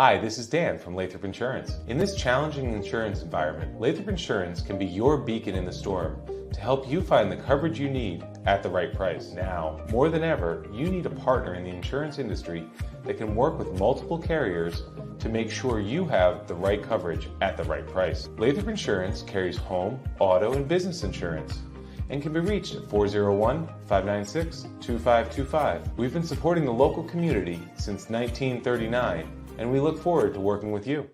Hi, this is Dan from Lathrop Insurance. In this challenging insurance environment, Lathrop Insurance can be your beacon in the storm to help you find the coverage you need at the right price. Now, more than ever, you need a partner in the insurance industry that can work with multiple carriers to make sure you have the right coverage at the right price. Lathrop Insurance carries home, auto, and business insurance and can be reached at 401-596-2525. We've been supporting the local community since 1939, and we look forward to working with you.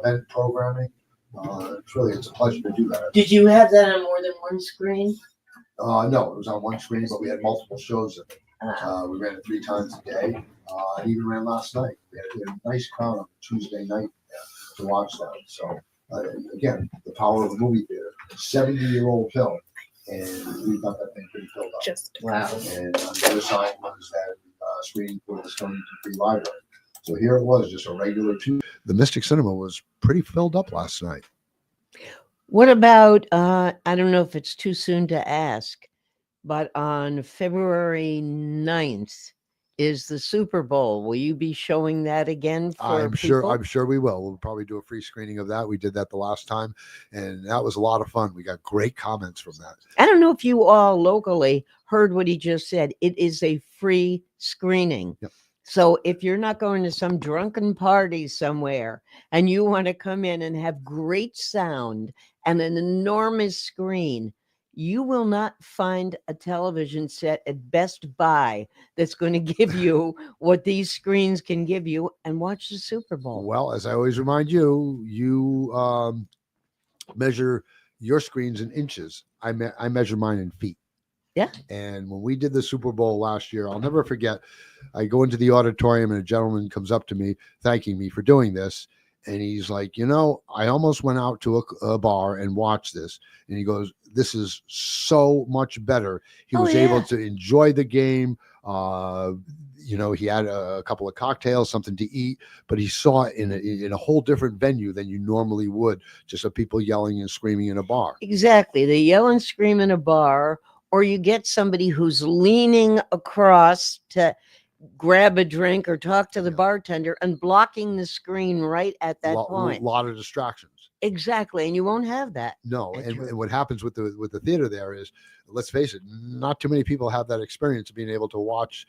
event programming. It's a pleasure to do that. Did you have that on more than one screen? No, it was on one screen, but we had multiple shows. We ran it 3 times a day. And even ran last night. We had a nice crowd on Tuesday night to watch that. So again, the power of the movie theater. 70-year-old film, and we got that thing pretty filled up. Wow. And on the other side was that screening for the Stonington Free Library. So here it was, just a regular Tuesday. The Mystic Cinema was pretty filled up last night. What about, I don't know if it's too soon to ask, but on February 9th is the Super Bowl. Will you be showing that again for people? I'm sure we will. We'll probably do a free screening of that. We did that the last time, and that was a lot of fun. We got great comments from that. I don't know if you all locally heard what he just said. It is a free screening. Yep. So if you're not going to some drunken party somewhere and you want to come in and have great sound and an enormous screen, you will not find a television set at Best Buy that's going to give you what these screens can give you, and watch the Super Bowl. Well, as I always remind you, you measure your screens in inches. I measure mine in feet. Yeah. And when we did the Super Bowl last year, I'll never forget, I go into the auditorium and a gentleman comes up to me thanking me for doing this. And he's like, I almost went out to a bar and watched this. And he goes, this is so much better. He was able to enjoy the game. He had a couple of cocktails, something to eat, but he saw it in a whole different venue than you normally would, just of people yelling and screaming in a bar. Exactly. They yell and scream in a bar, or you get somebody who's leaning across to grab a drink or talk to the bartender and blocking the screen right at that point. A lot of distractions. Exactly. And you won't have that. No. And what happens with the theater there is, let's face it, not too many people have that experience of being able to watch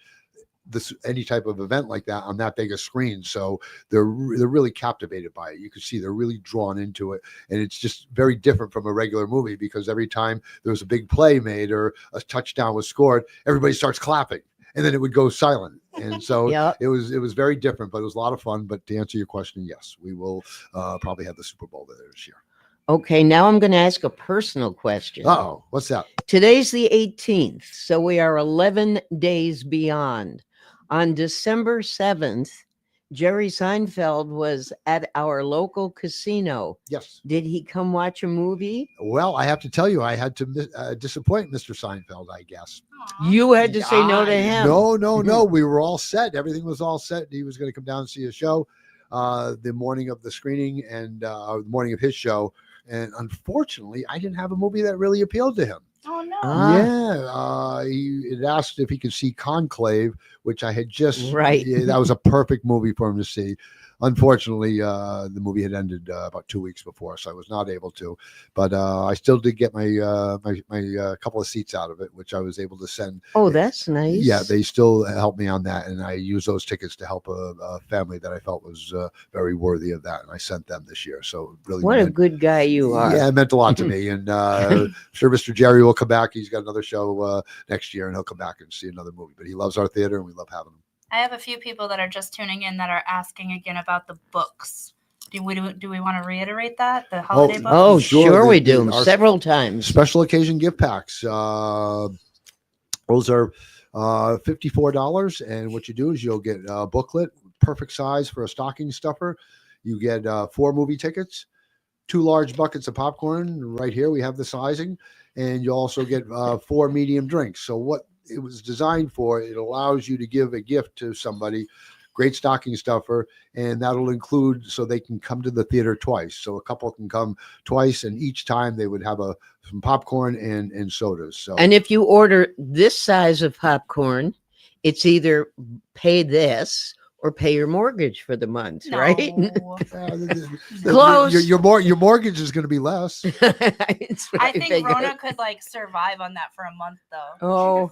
any type of event like that on that big a screen. So they're really captivated by it. You can see they're really drawn into it. And it's just very different from a regular movie, because every time there was a big play made or a touchdown was scored, everybody starts clapping. And then it would go silent. And so it was very different, but it was a lot of fun. But to answer your question, yes, we will probably have the Super Bowl there this year. Okay, now I'm going to ask a personal question. Uh-oh, what's that? Today's the 18th, so we are 11 days beyond. On December 7th, Jerry Seinfeld was at our local casino. Yes. Did he come watch a movie? Well, I have to tell you, I had to disappoint Mr. Seinfeld, I guess. You had to say no to him. No. We were all set. Everything was all set. He was going to come down and see a show the morning of the screening and the morning of his show. And unfortunately, I didn't have a movie that really appealed to him. Oh, no. Yeah. He had asked if he could see Conclave, which I had just. Right. Yeah, that was a perfect movie for him to see. Unfortunately, the movie had ended about 2 weeks before, so I was not able to. But I still did get my couple of seats out of it, which I was able to send. Oh, that's nice. Yeah, they still helped me on that, and I used those tickets to help a family that I felt was very worthy of that, and I sent them this year. So really, what a good guy you are. Yeah, it meant a lot to me, and sure, Mr. Jerry will come back. He's got another show next year, and he'll come back and see another movie. But he loves our theater, and we love having him. I have a few people that are just tuning in that are asking again about the books. Do we want to reiterate that? The holiday books? Oh, sure we do. Several times. Special occasion gift packs. Those are $54. And what you do is you'll get a booklet, perfect size for a stocking stuffer. You get 4 movie tickets, 2 large buckets of popcorn. Right here, we have the sizing. And you also get 4 medium drinks. So what it was designed for, it allows you to give a gift to somebody, great stocking stuffer, and that'll include so they can come to the theater twice. So a couple can come twice, and each time they would have some popcorn and sodas. So, and if you order this size of popcorn, it's either pay this or pay your mortgage for the month, right? Close. Your mortgage is going to be less. I think Rona could survive on that for a month, though. Oh,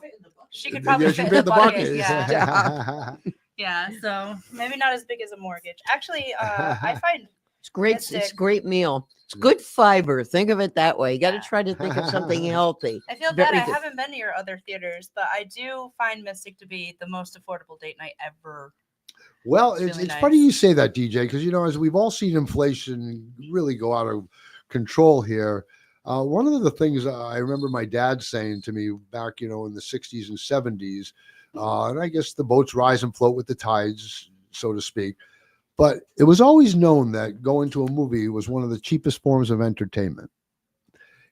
she could probably fit in the bucket. Yeah. Yeah. Yeah. So maybe not as big as a mortgage. Actually, I find it's great. Mystic. It's a great meal. It's good fiber. Think of it that way. You got to try to think of something healthy. I feel bad. I haven't been to your other theaters, but I do find Mystic to be the most affordable date night ever. Well, It's it's really funny nice. you say that, DJ, because as we've all seen inflation really go out of control here. One of the things I remember my dad saying to me back, in the '60s and '70s, and I guess the boats rise and float with the tides, so to speak. But it was always known that going to a movie was one of the cheapest forms of entertainment.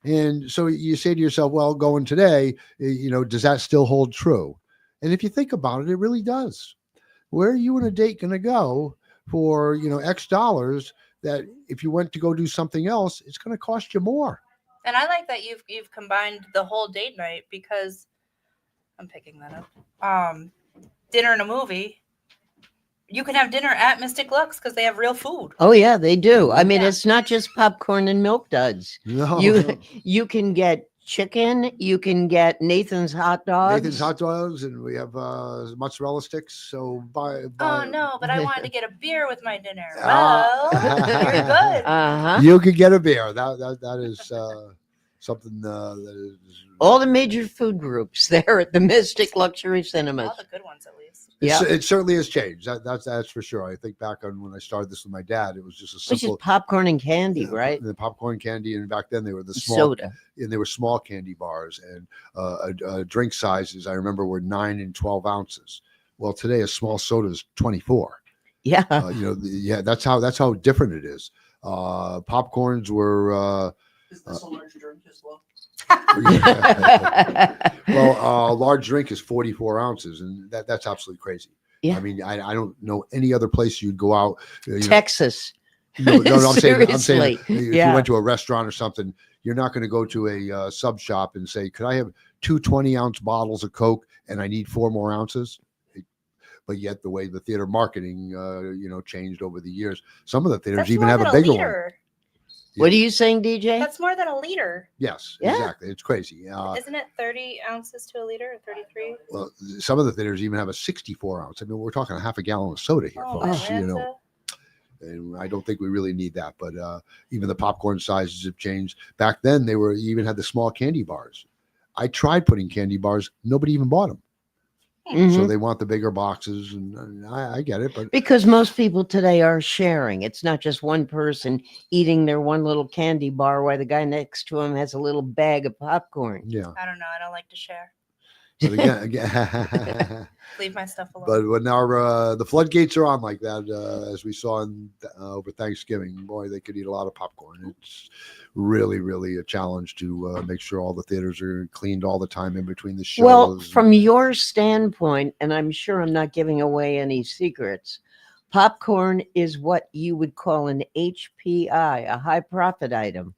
And so you say to yourself, well, going today, does that still hold true? And if you think about it, it really does. Where are you and a date going to go for, X dollars that if you went to go do something else, it's going to cost you more? And I like that you've combined the whole date night because I'm picking that up. Dinner and a movie. You can have dinner at Mystic Lux because they have real food. Oh yeah, they do. I mean, Yeah. it's not just popcorn and milk duds. No. You can get chicken. You can get Nathan's hot dogs. Nathan's hot dogs, and we have mozzarella sticks. So buy. Oh no, but I wanted to get a beer with my dinner. Ah. Well, you're good. Uh-huh. You could get a beer. That is something that is All the major food groups there at the Mystic Luxury Cinemas. All the good ones, at least. Yeah, It certainly has changed. That's for sure. I think back on when I started this with my dad, it was just a which is simple popcorn and candy, right? The popcorn candy, and back then they were the small Soda. and they were small candy bars, and drink sizes I remember were 9 and 12 ounces. Well, today a small soda is 24. Yeah. That's how different it is. Popcorns were Is this a large drink as well? well, a large drink is 44 ounces, and that's absolutely crazy. Yeah. I mean, I don't know any other place you'd go out. Texas. No, I'm saying Seriously. if you Yeah. went to a restaurant or something, you're not going to go to a sub shop and say, "Could I have 2 20-ounce bottles of Coke and I need 4 more ounces?" But yet, the way the theater marketing, changed over the years, some of the theaters That's even more have than a bigger one. liter. What are you saying, DJ? That's more than a liter. Yes, Yeah. exactly. It's crazy. Isn't it 30 ounces to a liter or 33? Well, some of the theaters even have a 64 ounce. I mean, we're talking a half a gallon of soda here, Oh, folks. Atlanta. And I don't think we really need that. But even the popcorn sizes have changed. Back then, you even had the small candy bars. I tried putting candy bars. Nobody even bought them. Mhm. So they want the bigger boxes, and I get it. But Because most people today are sharing. It's not just one person eating their one little candy bar while the guy next to him has a little bag of popcorn. yeah. I don't know. I don't like to share. But again, Leave my stuff alone. but when the floodgates are on like that, as we saw over Thanksgiving, boy, they could eat a lot of popcorn. It's really, really a challenge to make sure all the theaters are cleaned all the time in between the shows. Well, from your standpoint, and I'm sure I'm not giving away any secrets, popcorn is what you would call an HPI, a high profit item.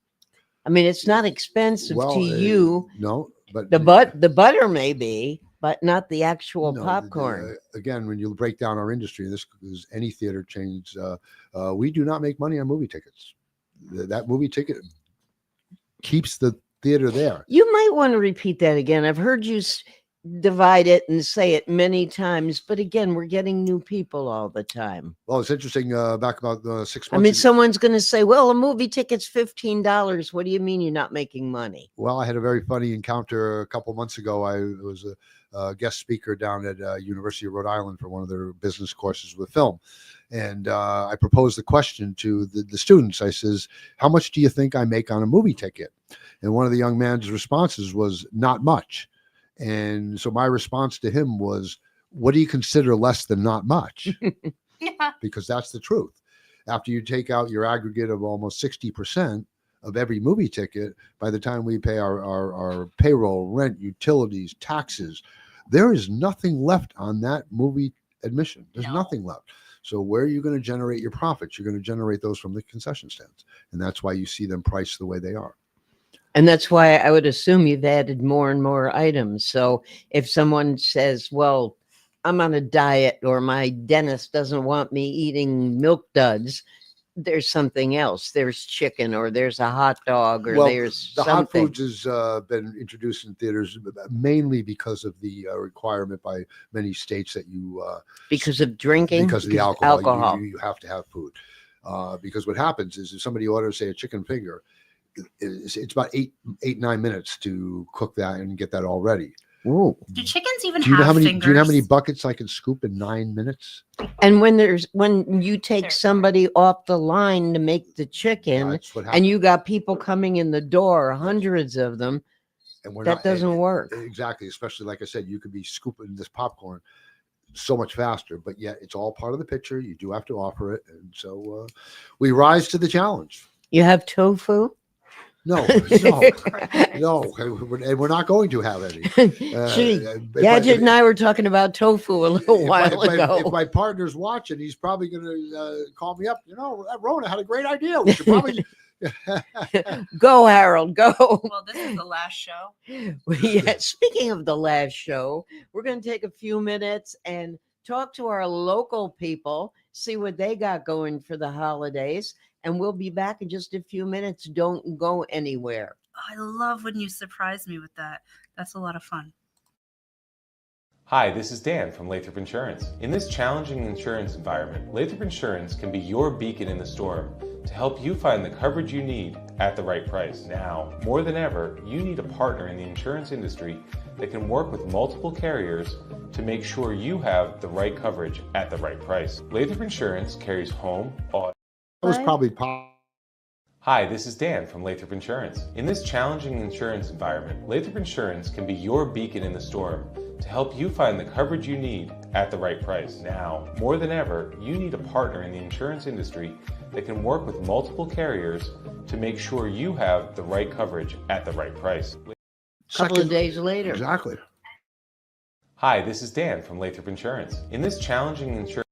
I mean, it's not expensive to you. No, but The butter may be, but not the actual no, popcorn. again, when you break down our industry, this is any theater chains. We do not make money on movie tickets. That movie ticket keeps the theater there. You might want to repeat that again. I've heard you divide it and say it many times, but again, we're getting new people all the time. Well, it's interesting. Back about 6 months. I mean, ago- someone's going to say, well, a movie ticket's $15. What do you mean you're not making money? Well, I had a very funny encounter a couple months ago. I was a guest speaker down at University of Rhode Island for one of their business courses with film. And I proposed the question to the students. I says, how much do you think I make on a movie ticket? And one of the young man's responses was, not much. And so my response to him was, what do you consider less than not much? Yeah. Because that's the truth. After you take out your aggregate of almost 60% of every movie ticket, by the time we pay our payroll, rent, utilities, taxes, there is nothing left on that movie admission. There's No. nothing left. So where are you going to generate your profits? You're going to generate those from the concession stands. And that's why you see them priced the way they are. And that's why I would assume you've added more and more items. So if someone says, well, I'm on a diet or my dentist doesn't want me eating milk duds, there's something else. There's chicken or there's a hot dog or there's the something. hot foods has been introduced in theaters mainly because of the requirement by many states that you Because of drinking? because of the alcohol. You have to have food. Because what happens is if somebody orders, say, a chicken finger, it's about 8-9 minutes to cook that and get that all ready. Whoa. Do chickens even Do you know have how many? fingers? Do you know how many buckets I can scoop in 9 minutes? And when you take They're somebody off the line to make the chicken, That's what and happens. you got people coming in the door, hundreds of them, And we're that not, doesn't work. exactly. Especially like I said, you could be scooping this popcorn so much faster, but yet it's all part of the picture. You do have to offer it, and so we rise to the challenge. You have tofu? No, no, and we're not going to have any. Gee, If Gadget and I were talking about tofu a little while if ago. my partner's watching, he's probably going to call me up. Rona had a great idea. We should probably Go, Harold, go. Well, this is the last show. Yeah, speaking of the last show, we're going to take a few minutes and talk to our local people, see what they got going for the holidays, and we'll be back in just a few minutes. Don't go anywhere. I love when you surprise me with that. That's a lot of fun. Hi, this is Dan from Lathrop Insurance. In this challenging insurance environment, Lathrop Insurance can be your beacon in the storm to help you find the coverage you need at the right price. Now, more than ever, you need a partner in the insurance industry that can work with multiple carriers to make sure you have the right coverage at the right price. Lathrop Insurance carries home, auto. That was probably Hi, this is Dan from Lathrop Insurance. In this challenging insurance environment, Lathrop Insurance can be your beacon in the storm to help you find the coverage you need at the right price. Now, more than ever, you need a partner in the insurance industry that can work with multiple carriers to make sure you have the right coverage at the right price. A couple of days later. Exactly. Hi, this is Dan from Lathrop Insurance. In this challenging insurance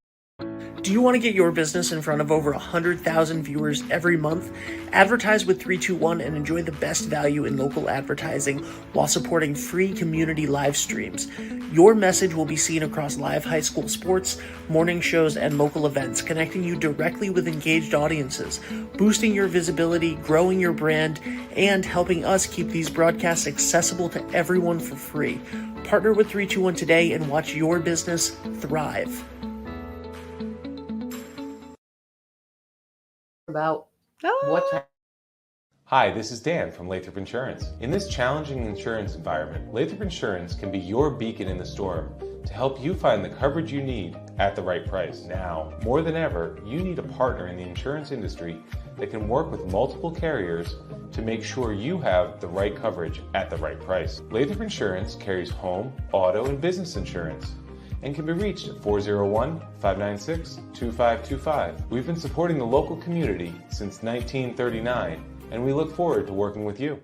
Do you want to get your business in front of over 100,000 viewers every month? Advertise with 321 and enjoy the best value in local advertising while supporting free community live streams. Your message will be seen across live high school sports, morning shows, and local events, connecting you directly with engaged audiences, boosting your visibility, growing your brand, and helping us keep these broadcasts accessible to everyone for free. Partner with 321 today and watch your business thrive. About what's Hi, this is Dan from Lathrop Insurance. In this challenging insurance environment, Lathrop Insurance can be your beacon in the storm to help you find the coverage you need at the right price. Now, more than ever, you need a partner in the insurance industry that can work with multiple carriers to make sure you have the right coverage at the right price. Lathrop Insurance carries home, auto, and business insurance and can be reached at 401-596-2525. We've been supporting the local community since 1939, and we look forward to working with you.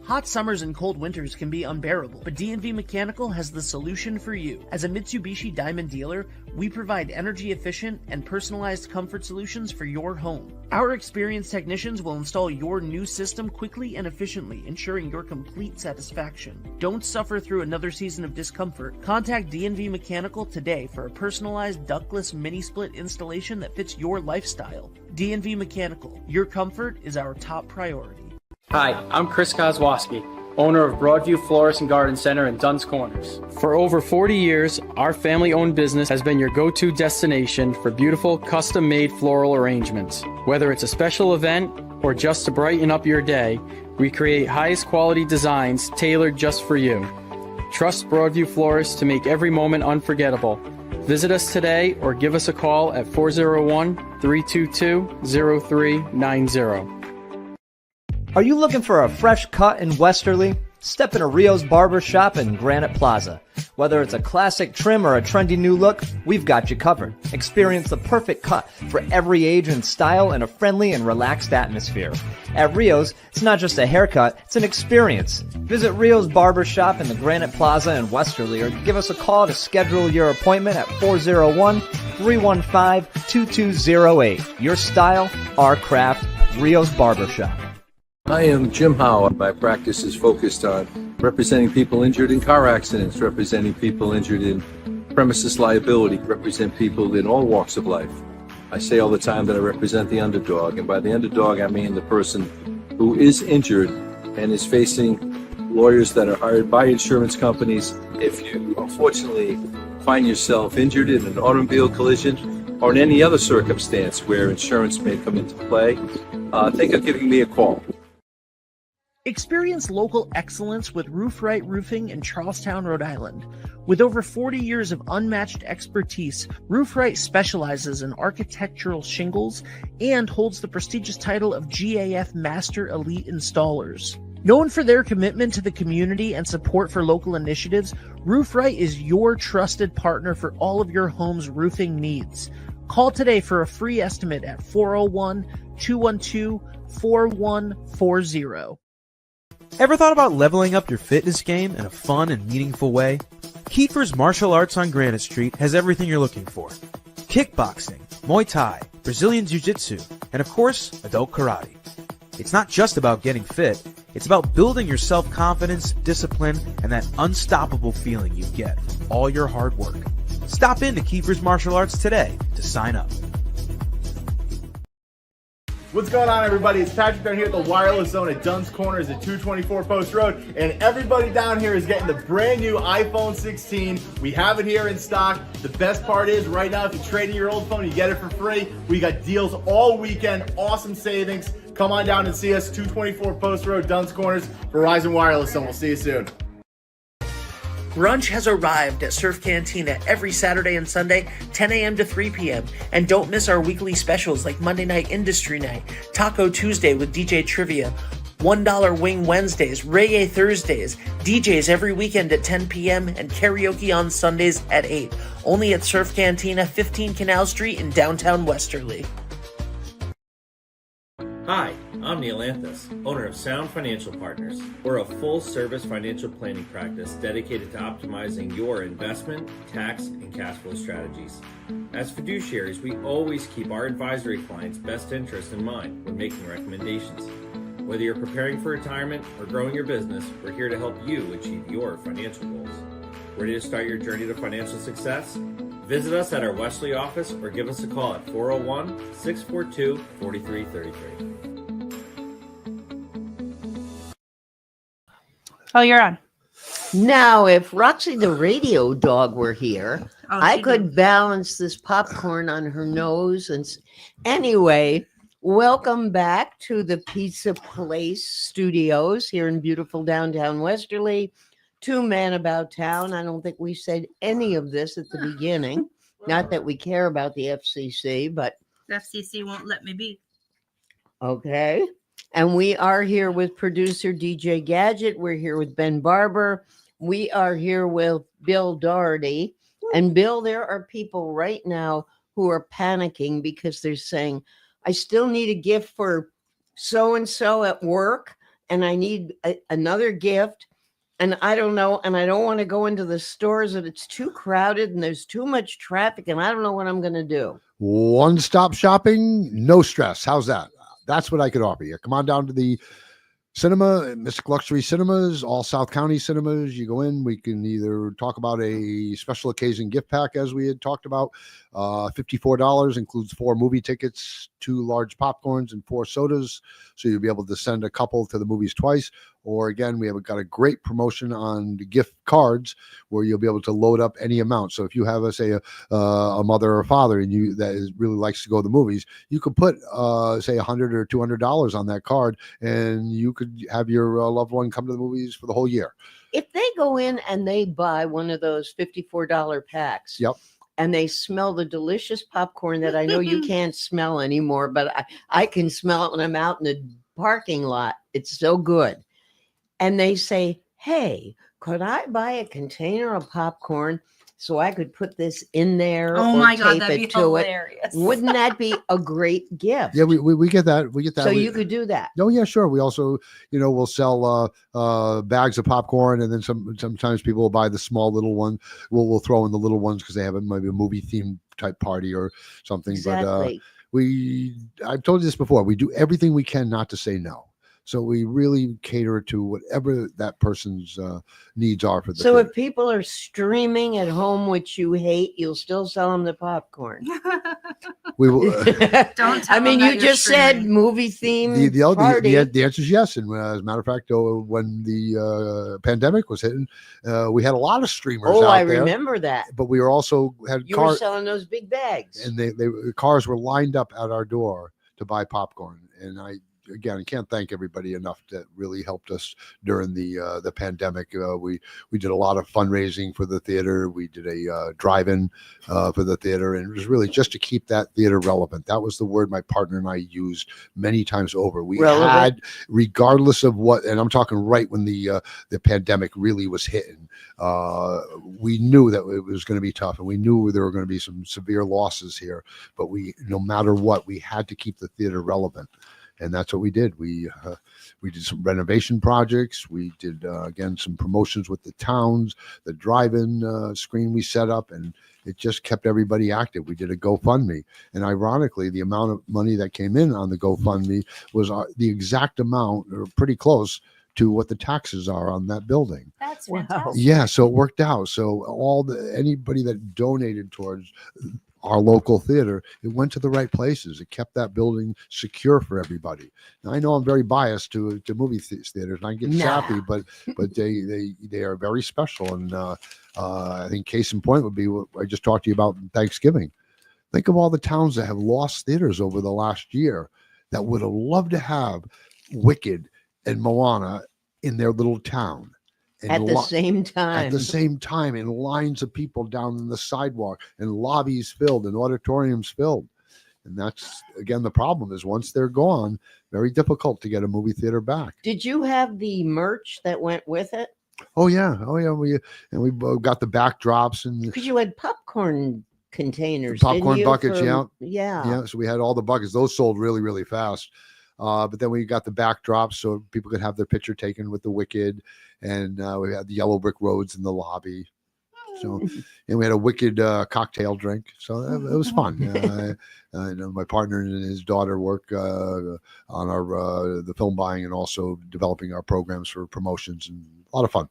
Hot summers and cold winters can be unbearable, but D&V Mechanical has the solution for you. As a Mitsubishi Diamond dealer, we provide energy-efficient and personalized comfort solutions for your home. Our experienced technicians will install your new system quickly and efficiently, ensuring your complete satisfaction. Don't suffer through another season of discomfort. Contact D&V Mechanical today for a personalized ductless mini-split installation that fits your lifestyle. D&V Mechanical, your comfort is our top priority. Hi, I'm Chris Kozłowski, owner of Broadview Florist and Garden Center in Dunn's Corners. For over 40 years, our family-owned business has been your go-to destination for beautiful, custom-made floral arrangements. Whether it's a special event or just to brighten up your day, we create highest quality designs tailored just for you. Trust Broadview Florists to make every moment unforgettable. Visit us today or give us a call at 401-322-0390. Are you looking for a fresh cut in Westerly? Step into Rio's Barber Shop in Granite Plaza. Whether it's a classic trim or a trendy new look, we've got you covered. Experience the perfect cut for every age and style in a friendly and relaxed atmosphere. At Rio's, it's not just a haircut, it's an experience. Visit Rio's Barber Shop in the Granite Plaza in Westerly or give us a call to schedule your appointment at 401-315-2208. Your style, our craft, Rio's Barber Shop. I am Jim Howe. My practice is focused on representing people injured in car accidents, representing people injured in premises liability, represent people in all walks of life. I say all the time that I represent the underdog, and by the underdog I mean the person who is injured and is facing lawyers that are hired by insurance companies. If you unfortunately find yourself injured in an automobile collision or in any other circumstance where insurance may come into play, think of giving me a call. Experience local excellence with Roof Right Roofing in Charlestown, Rhode Island. With over 40 years of unmatched expertise, Roof Right specializes in architectural shingles and holds the prestigious title of GAF Master Elite Installers. Known for their commitment to the community and support for local initiatives, Roof Right is your trusted partner for all of your home's roofing needs. Call today for a free estimate at 401-212-4140. Ever thought about leveling up your fitness game in a fun and meaningful way? Kiefer's Martial Arts on Granite Street has everything you're looking for. Kickboxing, Muay Thai, Brazilian Jiu-Jitsu, and of course, adult karate. It's not just about getting fit, it's about building your self-confidence, discipline, and that unstoppable feeling you get from all your hard work. Stop into Kiefer's Martial Arts today to sign up. What's going on, everybody? It's Patrick down here at the Wireless Zone at Dunn's Corners at 224 Post Road, and everybody down here is getting the brand new iPhone 16. We have it here in stock. The best part is right now, if you trade in your old phone, you get it for free. We got deals all weekend, awesome savings. Come on down and see us, 224 Post Road, Dunn's Corners, Verizon Wireless Zone. We'll see you soon. Brunch has arrived at Surf Cantina every Saturday and Sunday, 10 a.m. to 3 p.m. And don't miss our weekly specials like Monday Night Industry Night, Taco Tuesday with DJ Trivia, $1 Wing Wednesdays, Reggae Thursdays, DJs every weekend at 10 p.m., and karaoke on Sundays at 8. Only at Surf Cantina, 15 Canal Street in downtown Westerly. Hi, I'm Neil Anthus, owner of Sound Financial Partners. We're a full-service financial planning practice dedicated to optimizing your investment, tax, and cash flow strategies. As fiduciaries, we always keep our advisory clients' best interests in mind when making recommendations. Whether you're preparing for retirement or growing your business, we're here to help you achieve your financial goals. Ready to start your journey to financial success? Visit us at our Wesley office or give us a call at 401-642-4333. Oh, you're on. Now, if Roxy the radio dog were here, I could balance this popcorn on her nose. And anyway, welcome back to the Pizza Place Studios here in beautiful downtown Westerly. Two Men About Town. I don't think we said any of this at the beginning. Not that we care about the FCC, but The FCC won't let me be. okay. And we are here with producer DJ Gadget. We're here with Ben Barber. We are here with Bill Doherty. And Bill, there are people right now who are panicking because they're saying, I still need a gift for so-and-so at work, and I need another gift. And I don't know, and I don't want to go into the stores, and it's too crowded, and there's too much traffic, and I don't know what I'm going to do. One-stop shopping, no stress. How's that? That's what I could offer you. Come on down to the cinema, Mystic Luxury Cinemas, all South County cinemas. You go in, we can either talk about a special occasion gift pack, as we had talked about. $54 includes 4 movie tickets, 2 large popcorns, and 4 sodas. So you'll be able to send a couple to the movies twice. Or again, we have got a great promotion on the gift cards where you'll be able to load up any amount. So if you have, say, a mother or father and you that really likes to go to the movies, you could put, say, $100 or $200 on that card, and you could have your loved one come to the movies for the whole year. If they go in and they buy one of those $54 packs, yep, and they smell the delicious popcorn that I know you can't smell anymore, but I can smell it when I'm out in the parking lot. It's so good. And they say, hey, could I buy a container of popcorn so I could put this in there? Oh or my God, tape that'd it be to hilarious. It? Wouldn't that be a great gift? Yeah, we get that. We get that. So you could do that. Oh yeah, sure. We also, we'll sell bags of popcorn, and then sometimes people will buy the small little one. We'll throw in the little ones because they have maybe a movie themed type party or something. Exactly. But I've told you this before. We do everything we can not to say no. So we really cater to whatever that person's needs are for the So food. if people are streaming at home, which you hate, you'll still sell them the popcorn. We will. Don't tell I mean, them you that you're just said streaming. movie theme party. the answer is yes. And as a matter of fact, when the pandemic was hitting, we had a lot of streamers out I there. remember that. But we were also had You were selling those big bags. and cars were lined up at our door to buy popcorn. And again, I can't thank everybody enough that really helped us during the pandemic. We did a lot of fundraising for the theater. We did a drive-in for the theater, and it was really just to keep that theater relevant. That was the word my partner and I used many times over. We had, regardless of what, and I'm talking right when the pandemic really was hitting, we knew that it was going to be tough, and we knew there were going to be some severe losses here. But no matter what, we had to keep the theater relevant, and that's what we did. We did some renovation projects. We did again some promotions with the towns, the drive-in screen we set up, and it just kept everybody active. We did a GoFundMe, and ironically, the amount of money that came in on the GoFundMe was the exact amount, or pretty close, to what the taxes are on that building. That's fantastic. Yeah, so it worked out. So anybody that donated towards our local theater, it went to the right places. It kept that building secure for everybody. Now, I know I'm very biased to movie theaters, and I get sappy, but they are very special. And I think case in point would be what I just talked to you about Thanksgiving. Think of all the towns that have lost theaters over the last year that would have loved to have Wicked and Moana in their little town. At the same time. At the same time, and lines of people down in the sidewalk, and lobbies filled, and auditoriums filled. And that's, again, the problem is once they're gone, very difficult to get a movie theater back. Did you have the merch that went with it? Oh yeah. We got the backdrops, and because you had popcorn containers, popcorn buckets. Yeah. So we had all the buckets. Those sold really, really fast. But then we got the backdrops so people could have their picture taken with the Wicked, and we had the yellow brick roads in the lobby. So, and we had a Wicked cocktail drink. So it was fun. My partner and his daughter work on the film buying and also developing our programs for promotions, and a lot of fun.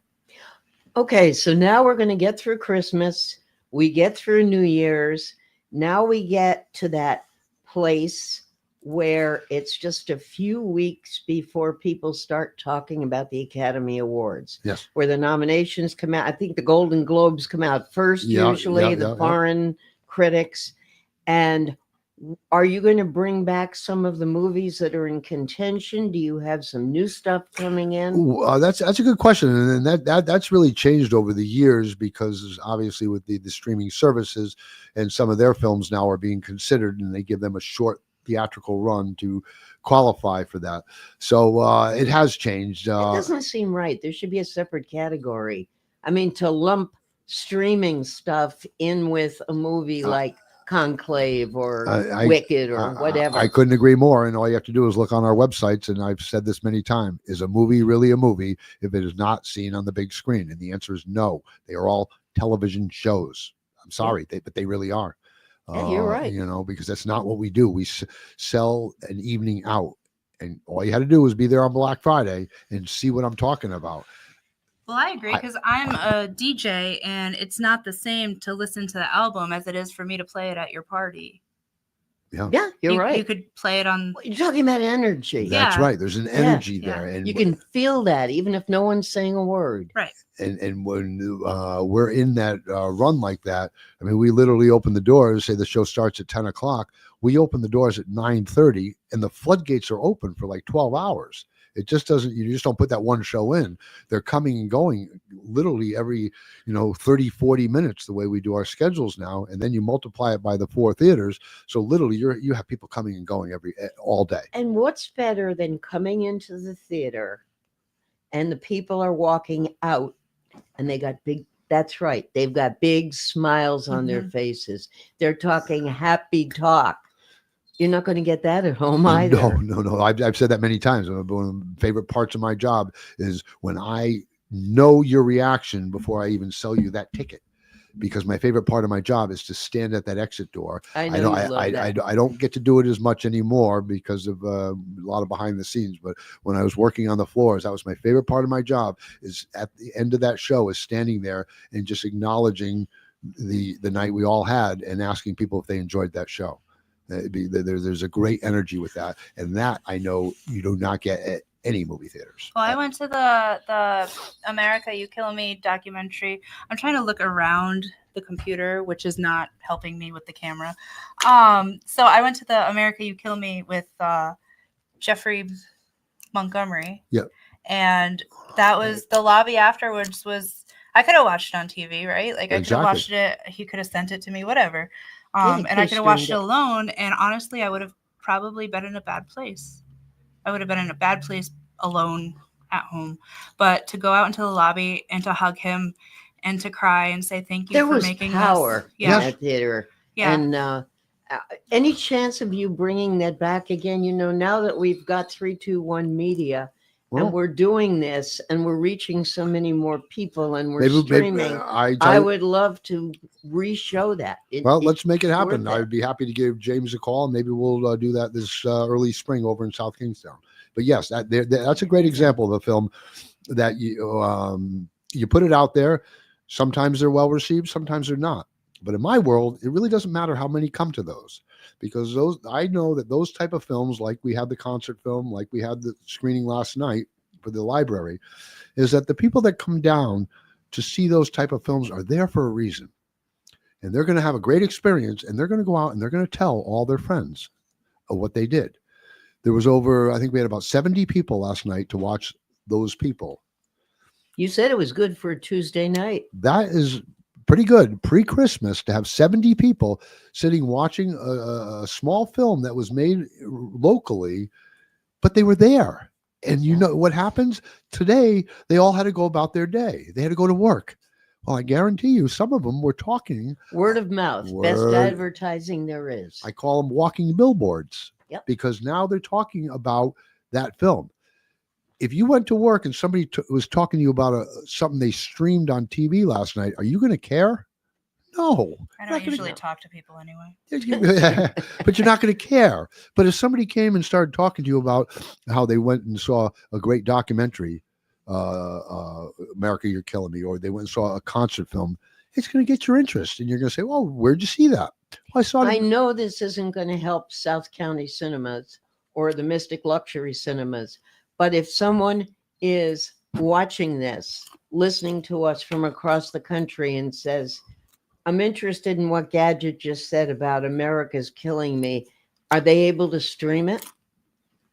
Okay, so now we're going to get through Christmas. We get through New Year's. Now we get to that place where it's just a few weeks before people start talking about the Academy Awards. Yes. Where the nominations come out. I think the Golden Globes come out first, usually, the foreign critics. And are you going to bring back some of the movies that are in contention? Do you have some new stuff coming in? Ooh, that's a good question. And that's really changed over the years, because obviously with the streaming services, and some of their films now are being considered, and they give them a short theatrical run to qualify for that. So it has changed. It doesn't seem right. There should be a separate category. I mean, to lump streaming stuff in with a movie like Conclave or Wicked or whatever. I couldn't agree more. And all you have to do is look on our websites, and I've said this many times, is a movie really a movie if it is not seen on the big screen? And the answer is no. They are all television shows. I'm sorry, but they really are. Yeah, you're right. Because that's not what we do. We sell an evening out, and all you had to do was be there on Black Friday and see what I'm talking about. Well, I agree, because I'm a DJ, and it's not the same to listen to the album as it is for me to play it at your party. Yeah, you're right. You could play it on. You're talking about energy. That's right. There's an energy there, and you can feel that even if no one's saying a word. Right. And when we're in that run like that, I mean, we literally open the doors. Say the show starts at 10 o'clock. We open the doors at 9:30, and the floodgates are open for like 12 hours. It just doesn't. You just don't put that one show in. They're coming and going literally every 30, 40 minutes, the way we do our schedules now, and then you multiply it by the 4 theaters. So literally, you have people coming and going all day. And what's better than coming into the theater, and the people are walking out, and they got big. That's right. They've got big smiles on their faces. They're talking happy talk. You're not going to get that at home either. No. I've said that many times. One of the favorite parts of my job is when I know your reaction before I even sell you that ticket. Because my favorite part of my job is to stand at that exit door. I don't get to do it as much anymore because of a lot of behind the scenes. But when I was working on the floors, that was my favorite part of my job. Is at the end of that show is standing there and just acknowledging the night we all had and asking people if they enjoyed that show. There's a great energy with that, and that I know you do not get at any movie theaters. Well, I went to the America You Kill Me documentary. I'm trying to look around the computer, which is not helping me with the camera. So I went to the America You Kill Me with Jeffrey Montgomery. Yep. And that was the lobby afterwards was I could have watched it on TV, right? Like I could have Exactly. watched it. He could have sent it to me, whatever. Yeah, And I could have watched it streamed it. alone. And honestly, I would have probably been in a bad place. I would have been in a bad place alone at home. But to go out into the lobby and to hug him and to cry and say thank you There for was making power this. Yeah. in that theater. Yeah. And any chance of you bringing that back again? You know, now that we've got 321 Media Well, and we're doing this and we're reaching so many more people and we're maybe streaming, I I would love to re-show that. Well, let's make it happen. worth it. I'd be happy to give James a call, and maybe we'll do that this early spring over in South Kingstown. But yes, that's a great example of a film that you put it out there. Sometimes they're well received, sometimes they're not. But in my world, it really doesn't matter how many come to those, because I know that those type of films, like we had the concert film, like we had the screening last night for the library, is that the people that come down to see those type of films are there for a reason. And they're going to have a great experience, and they're going to go out and they're going to tell all their friends of what they did. There was I think we had about 70 people last night to watch those people. You said it was good for a Tuesday night. That is pretty good pre-Christmas to have 70 people sitting watching a small film that was made locally, but they were there. And you know what happens? Today, they all had to go about their day. They had to go to work. Well, I guarantee you, some of them were talking. Word of mouth, best advertising there is. I call them walking billboards. Yep. Because now they're talking about that film. If you went to work and somebody was talking to you about something they streamed on TV last night, are you going to care? No. I don't usually talk to people anyway. But you're not going to care. But if somebody came and started talking to you about how they went and saw a great documentary, America, You're Killing Me, or they went and saw a concert film, it's going to get your interest. And you're going to say, well, where'd you see that? Well, I know this isn't going to help South County Cinemas or the Mystic Luxury Cinemas, but if someone is watching this, listening to us from across the country and says, I'm interested in what Gadget just said about America's Killing Me, are they able to stream it?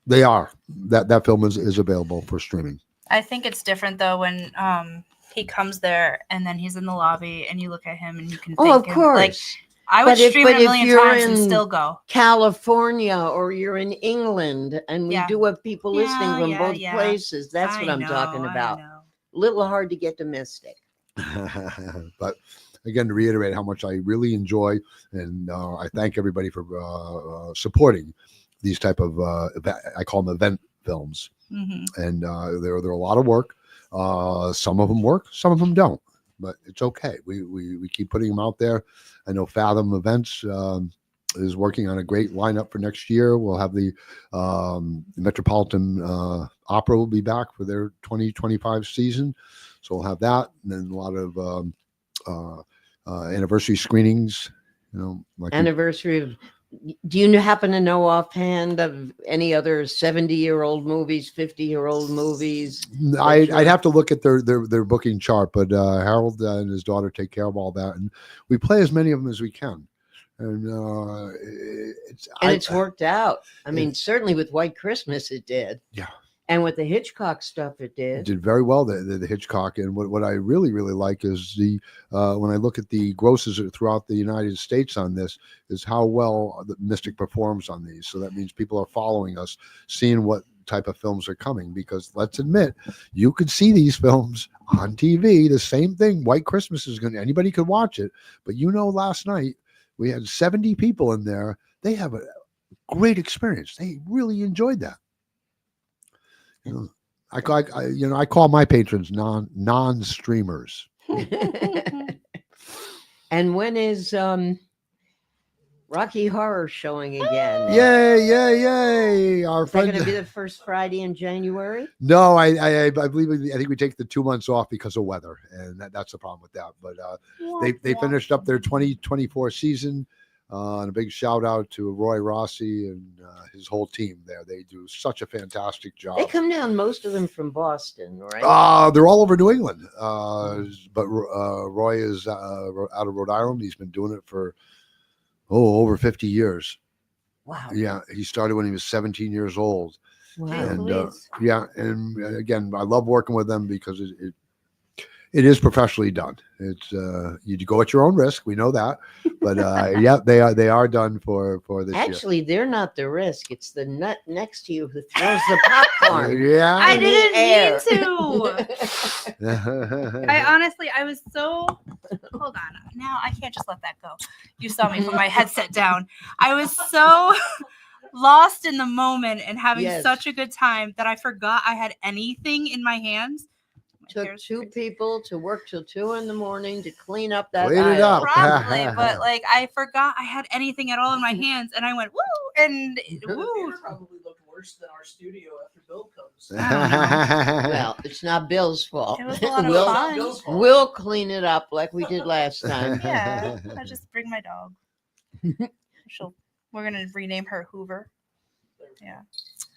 They are. That film is available for streaming. I think it's different though when he comes there and then he's in the lobby and you look at him and you can of him, course. like I would stream it a million times and still go. California or you're in England and we do have people listening from both places. That's what I'm talking about. A little hard to get to Mystic. But again, to reiterate how much I really enjoy, and I thank everybody for supporting these type of I call them event films. Mm-hmm. And they're a lot of work. Some of them work, some of them don't, but it's okay. We keep putting them out there. I know Fathom Events is working on a great lineup for next year. We'll have the Metropolitan Opera will be back for their 2025 season, so we'll have that, and then a lot of anniversary screenings. You know, like anniversary of. Do you happen to know offhand of any other 70-year-old movies, 50-year-old movies? I'd have to look at their booking chart, but Harold and his daughter take care of all that, and we play as many of them as we can. And it's worked out. I mean, certainly with White Christmas, it did. Yeah. And with the Hitchcock stuff, it did. It did very well, the Hitchcock. And what I really, really like is when I look at the grosses throughout the United States on this, is how well the Mystic performs on these. So that means people are following us, seeing what type of films are coming. Because let's admit, you could see these films on TV. The same thing. White Christmas is anybody could watch it. But last night we had 70 people in there. They have a great experience. They really enjoyed that. I call my patrons non-streamers. And when is Rocky Horror showing again? Yay! Our friend going to be the first Friday in January? No, I think we take the 2 months off because of weather, and that's the problem with that. But they finished up their 2024 season. And a big shout out to Roy Rossi and his whole team there. They do such a fantastic job. They come down, most of them from Boston, right? They're all over New England. But Roy is out of Rhode Island. He's been doing it for over 50 years. Wow. Yeah, he started when he was 17 years old. Wow. And Louise. yeah, and again, I love working with them because it is professionally done. It's you go at your own risk. We know that, but yeah, they are done for this year. Actually, they're not the risk. It's the nut next to you who throws the popcorn. Yeah. I in the didn't air. mean to. I honestly, I was so. Hold on. Now I can't just let that go. You saw me put my headset down. I was so lost in the moment and having Yes. such a good time that I forgot I had anything in my hands. My Took hair's two crazy. people to work till 2 a.m. to clean up that Clean it aisle. up. Probably, but like I forgot I had anything at all in my hands, and I went woo and woo. Probably looked worse than our studio after Bill comes. Well, it's not Bill's fault. It was a lot of we'll, fun. we'll clean it up like we did last time. Yeah, I just bring my dog. We're gonna rename her Hoover. Yeah.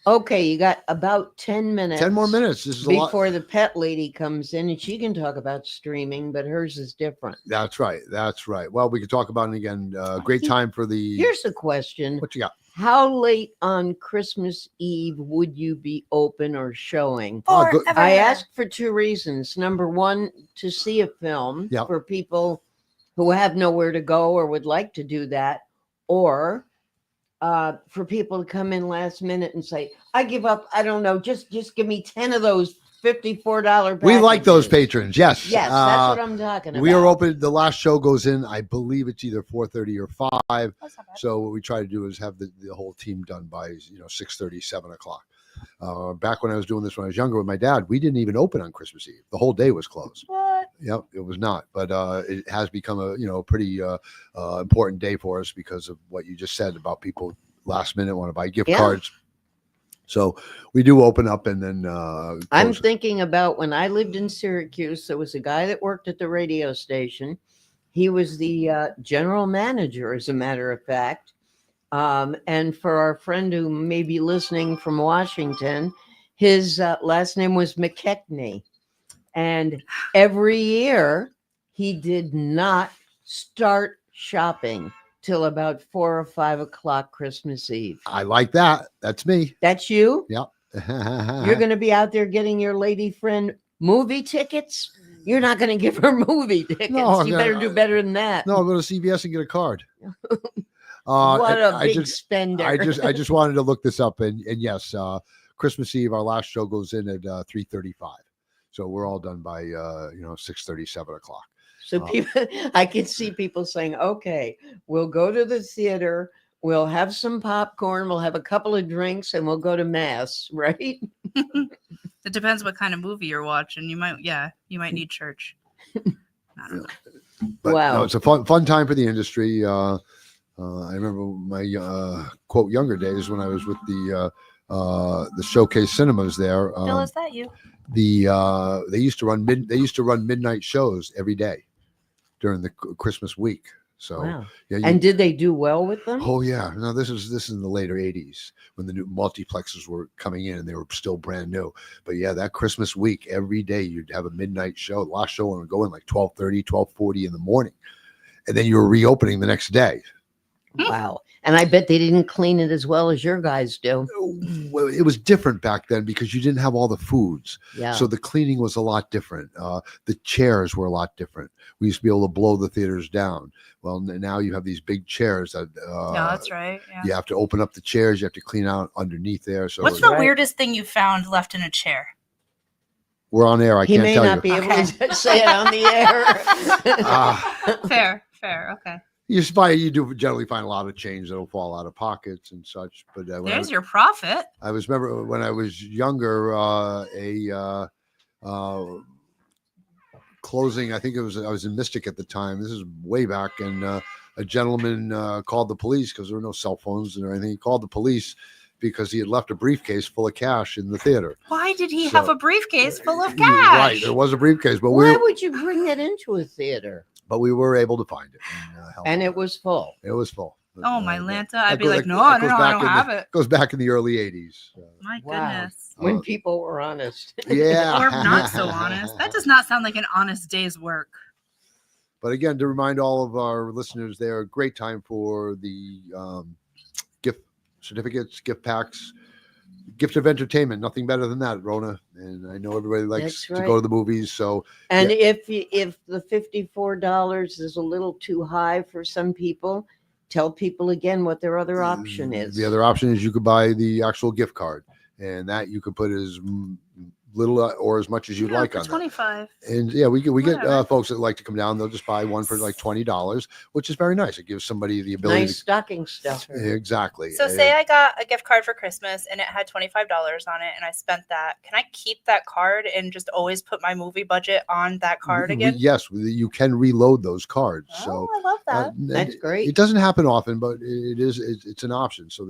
Okay, you got about 10 minutes. 10 more minutes. This is a lot. Before the pet lady comes in, and she can talk about streaming, but hers is different. That's right. That's right. Well, we could talk about it again. Great time for the. Here's the question. What you got? How late on Christmas Eve would you be open or showing? Oh, good. I asked for 2 reasons. Number one, to see a film Yep. for people who have nowhere to go or would like to do that, or for people to come in last minute and say, I give up. I don't know. Just give me 10 of those $54 packages. We like those patrons. Yes. Yes, that's what I'm talking about. We are open. The last show goes in, I believe it's either 4:30 or 5. That's not bad. So what we try to do is have the whole team done by 6:30, 7 o'clock. Back when I was doing this when I was younger with my dad, we didn't even open on Christmas Eve. The whole day was closed. What? Yep, it was not. But it has become a pretty important day for us because of what you just said about people last minute want to buy gift cards. So we do open up and then I'm thinking about when I lived in Syracuse, there was a guy that worked at the radio station. He was the general manager, as a matter of fact. And for our friend who may be listening from Washington, his last name was McKechnie. And every year he did not start shopping till about 4 or 5 o'clock Christmas Eve. I like that. That's me. That's you? Yep. You're going to be out there getting your lady friend movie tickets? You're not going to give her movie tickets. No, you better do better than that. No, I'll go to CVS and get a card. What a big spender. I just wanted to look this up. And yes, Christmas Eve, our last show goes in at 3:35. So we're all done by 6:30, 7 o'clock. So people, I can see people saying, okay, we'll go to the theater, we'll have some popcorn, we'll have a couple of drinks, and we'll go to mass, right? It depends what kind of movie you're watching. You might need church. I don't know. But, wow. No, it's a fun time for the industry. I remember my quote younger days when I was with the Showcase Cinemas there. Bill, is that you? They used to run midnight shows every day during the Christmas week. So wow. Yeah. And did they do well with them? Oh yeah. No, this is in the later 80s when the new multiplexes were coming in and they were still brand new. But yeah, that Christmas week, every day you'd have a midnight show. The last show would go in like 12:30, 12:40 in the morning. And then you were reopening the next day. Wow. And I bet they didn't clean it as well as your guys do. Well, it was different back then because you didn't have all the foods. Yeah. So the cleaning was a lot different. The chairs were a lot different. We used to be able to blow the theaters down. Well, now you have these big chairs that No, that's right. Yeah. you have to open up the chairs. You have to clean out underneath there. So what's the weirdest thing you found left in a chair? we're on air. I He can't may tell not you. be able to say it on the air. Fair. Okay. You do generally find a lot of change that'll fall out of pockets and such. But There's your profit. I remember when I was younger, closing. I think I was in Mystic at the time. This is way back, and a gentleman called the police because there were no cell phones or anything. He called the police because he had left a briefcase full of cash in the theater. Why did he have a briefcase full of cash? Right, there was a briefcase, but Why would you bring that into a theater? But we were able to find it. And it was full. It was full. Oh, my Lanta. I'd be goes- like, no, that I goes don't back in have the- it. Goes back in the early 80s. My Wow. goodness. When people were honest. Yeah. Or not so honest. That does not sound like an honest day's work. But again, to remind all of our listeners, they're a great time for the gift certificates, gift packs. gift of entertainment, nothing better than that, Rona. And I know everybody likes That's to right. go to the movies. So And yeah. if the $54 is a little too high for some people, tell people again what their other option is. The other option is you could buy the actual gift card, and that you could put as little or as much as you'd like for on that. 25. And yeah, we get Whatever. folks that like to come down. They'll just buy one for like $20, which is very nice. It gives somebody the ability Nice stocking stuffer. Exactly. So say I got a gift card for Christmas and it had $25 on it and I spent that. Can I keep that card and just always put my movie budget on that card again? Yes, you can reload those cards. Oh, So I love that. That's great. It doesn't happen often, but it's an option. So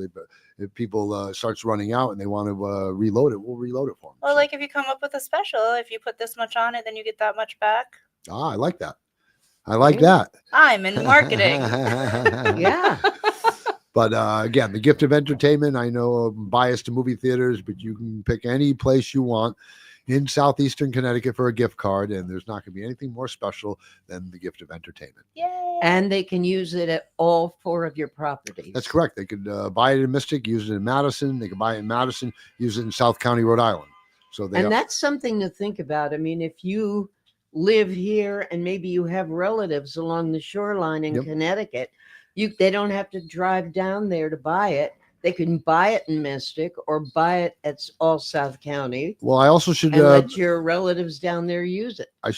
if people starts running out and they want to reload it, we'll reload it for them. Or like if you come up with a special, if you put this much on it, then you get that much back. I like that. I like that. I'm in marketing. Yeah. But again, the gift of entertainment. I know I'm biased to movie theaters, but you can pick any place you want in southeastern Connecticut for a gift card, and there's not going to be anything more special than the gift of entertainment. Yay. And they can use it at all 4 of your properties. That's correct. They could buy it in Mystic, use it in Madison. They could buy it in Madison, use it in South County, Rhode Island. So And that's something to think about. I mean, if you live here and maybe you have relatives along the shoreline in Yep. Connecticut, they don't have to drive down there to buy it. They can buy it in Mystic or buy it at all South County Well, I also should and let your relatives down there use it. I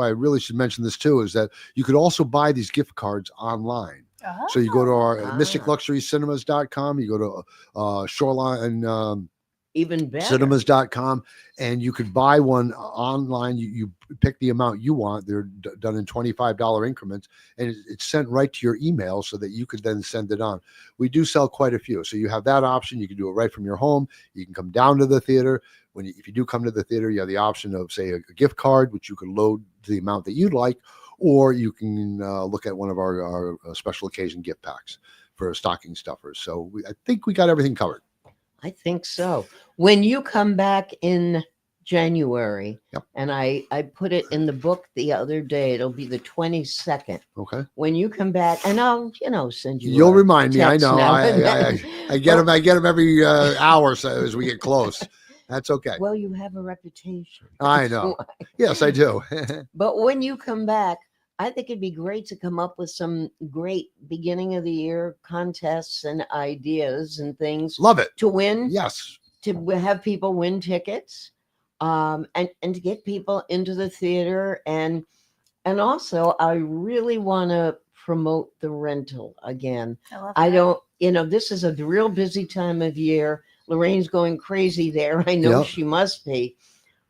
really should mention this too, is that you could also buy these gift cards online. So you go to our mysticluxurycinemas.com, you go to Shoreline Even better. cinemas.com, and you could buy one online. You pick the amount you want. They're done in $25 increments, and it's sent right to your email so that you could then send it on. We do sell quite a few, so you have that option. You can do it right from your home. You can come down to the theater. If you do come to the theater, you have the option of, say, a gift card, which you can load to the amount that you'd like, or you can look at one of our special occasion gift packs for stocking stuffers. So I think we got everything covered. I think so. When you come back in January, Yep. and I put it in the book the other day, it'll be the 22nd. Okay. When you come back, and I'll, send you. You'll a remind me. I text know. now and then. I get them. I get them every hour so as we get close. That's okay. Well, you have a reputation. I That's know. why. Yes, I do. But when you come back, I think it'd be great to come up with some great beginning of the year contests and ideas and things Love it. to win. Yes. To have people win tickets, and to get people into the theater, and also I really want to promote the rental again. I love that. This is a real busy time of year. Lorraine's going crazy there. I know Yep. she must be,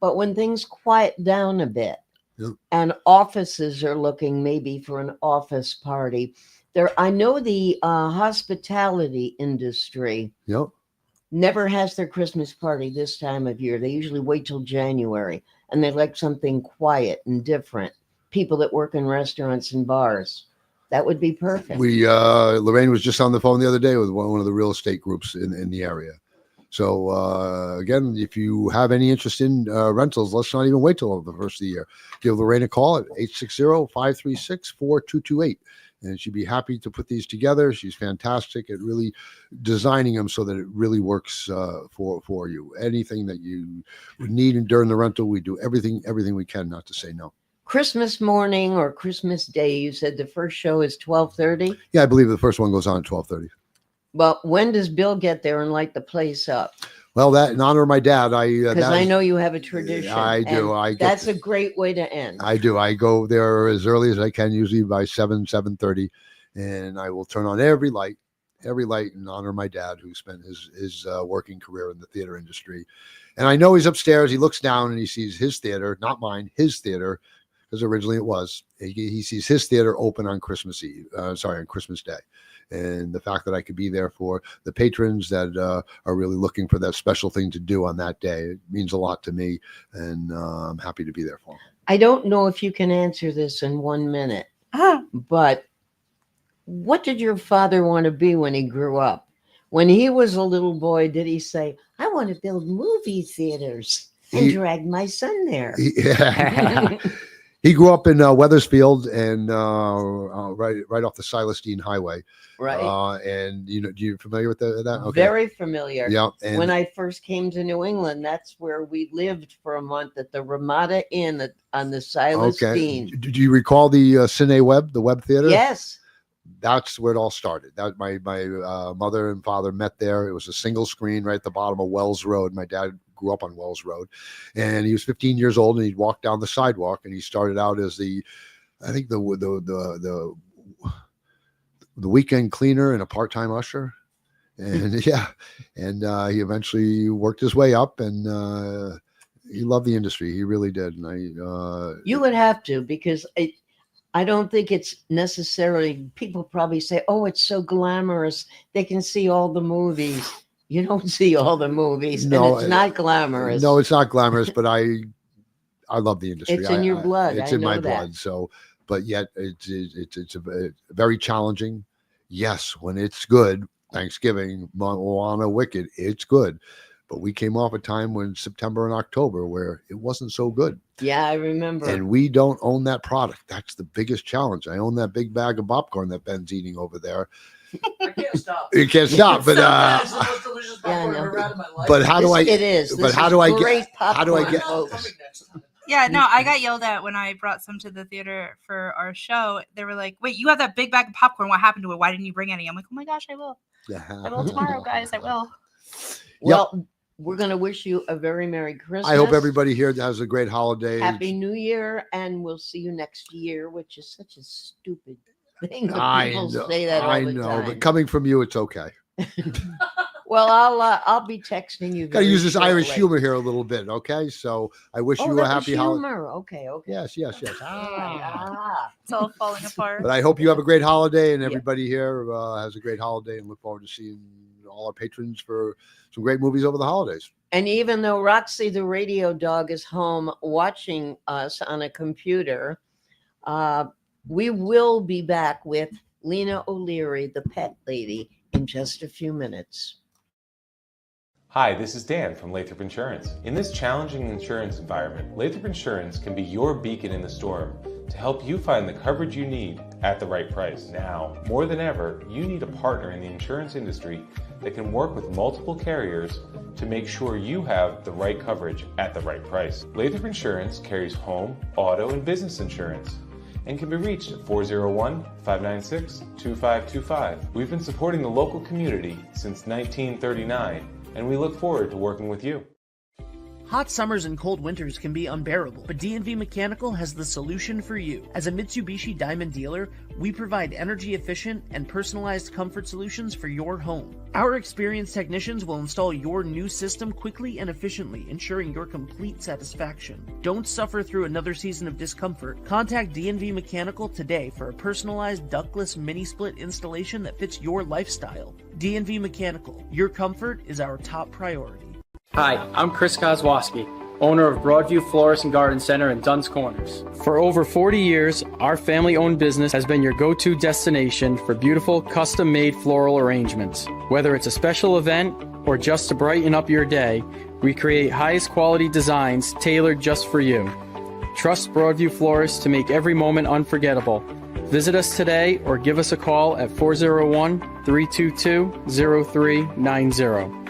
but when things quiet down a bit, Yep. and offices are looking maybe for an office party. I know the hospitality industry Yep. never has their Christmas party this time of year. They usually wait till January, and they like something quiet and different. People that work in restaurants and bars, that would be perfect. Lorraine was just on the phone the other day with one of the real estate groups in the area. So again, if you have any interest in rentals, let's not even wait till the first of the year. Give Lorraine a call at 860-536-4228. And she'd be happy to put these together. She's fantastic at really designing them so that it really works for you. Anything that you would need during the rental, we do everything we can not to say no. Christmas morning or Christmas Day, you said the first show is 12:30. Yeah, I believe the first one goes on at 12:30. Well, when does Bill get there and light the place up? Well, that in honor of my dad, Because I know you have a tradition. I do. and that's a great way to end. I do. I go there as early as I can, usually by 7:30, and I will turn on every light in honor of my dad, who spent his working career in the theater industry. And I know he's upstairs. He looks down and he sees his theater, not mine, his theater, because originally it was. He sees his theater open on Christmas on Christmas Day. And the fact that I could be there for the patrons that are really looking for that special thing to do on that day, it means a lot to me, and I'm happy to be there for them. I don't know if you can answer this in 1 minute, but what did your father want to be when he grew up? When he was a little boy, did he say, I want to build movie theaters and drag my son there? He grew up in Weathersfield and right off the Silestine Highway. Right. And you familiar with that? Okay. Very familiar. Yeah. And when I first came to New England, that's where we lived for a month at the Ramada Inn on the Silestine. Okay. Do you recall the Cine Web, the Web Theater? Yes. That's where it all started. That my mother and father met there. It was a single screen right at the bottom of Wells Road. My dad grew up on Wells Road, and he was 15 years old, and he'd walk down the sidewalk, and he started out as the weekend cleaner and a part-time usher, and yeah, and he eventually worked his way up, and he loved the industry. He really did. And you would have to, because I don't think it's necessarily, people probably say, oh, it's so glamorous, they can see all the movies. You don't see all the movies. No, and it's not glamorous. No, it's not glamorous, but I love the industry. It's in your blood. It's in my blood. So, but yet it's very challenging. Yes, when it's good, Thanksgiving, Moana, Wicked, it's good. But we came off a time when September and October where it wasn't so good. Yeah, I remember. And we don't own that product. That's the biggest challenge. I own that big bag of popcorn that Ben's eating over there. I can't stop. You can't stop, but it's the most delicious popcorn I've ever had in my life. But how do I? It is. But how do I get? How do I get? Yeah, no, I got yelled at when I brought some to the theater for our show. They were like, "Wait, you have that big bag of popcorn? What happened to it? Why didn't you bring any?" I'm like, "Oh my gosh, I will. I will tomorrow, guys. I will." Well, we're going to wish you a very Merry Christmas. I hope everybody here has a great holiday. Happy New Year, and we'll see you next year, which is such a stupid thing. I People know, say that all the time. but coming from you, it's okay. Well, I'll be texting you. Got to use this Irish humor here a little bit, okay? So I wish you a happy holiday. Okay. Yes. It's all falling apart. But I hope you have a great holiday, and everybody here has a great holiday, and look forward to seeing all our patrons for some great movies over the holidays. And even though Roxy the radio dog is home watching us on a computer, we will be back with Lena O'Leary, the pet lady, in just a few minutes. Hi, this is Dan from Lathrop Insurance. In this challenging insurance environment, Lathrop Insurance can be your beacon in the storm to help you find the coverage you need at the right price. Now, more than ever, you need a partner in the insurance industry that can work with multiple carriers to make sure you have the right coverage at the right price. Lathrop Insurance carries home, auto, and business insurance and can be reached at 401-596-2525. We've been supporting the local community since 1939, and we look forward to working with you. Hot summers and cold winters can be unbearable, but D&V Mechanical has the solution for you. As a Mitsubishi Diamond dealer, we provide energy-efficient and personalized comfort solutions for your home. Our experienced technicians will install your new system quickly and efficiently, ensuring your complete satisfaction. Don't suffer through another season of discomfort. Contact D&V Mechanical today for a personalized ductless mini-split installation that fits your lifestyle. D&V Mechanical, your comfort is our top priority. Hi, I'm Chris Kozłowski, owner of Broadview Florist and Garden Center in Duns Corners. For over 40 years, our family-owned business has been your go-to destination for beautiful, custom-made floral arrangements. Whether it's a special event or just to brighten up your day, we create highest quality designs tailored just for you. Trust Broadview Florists to make every moment unforgettable. Visit us today or give us a call at 401-322-0390.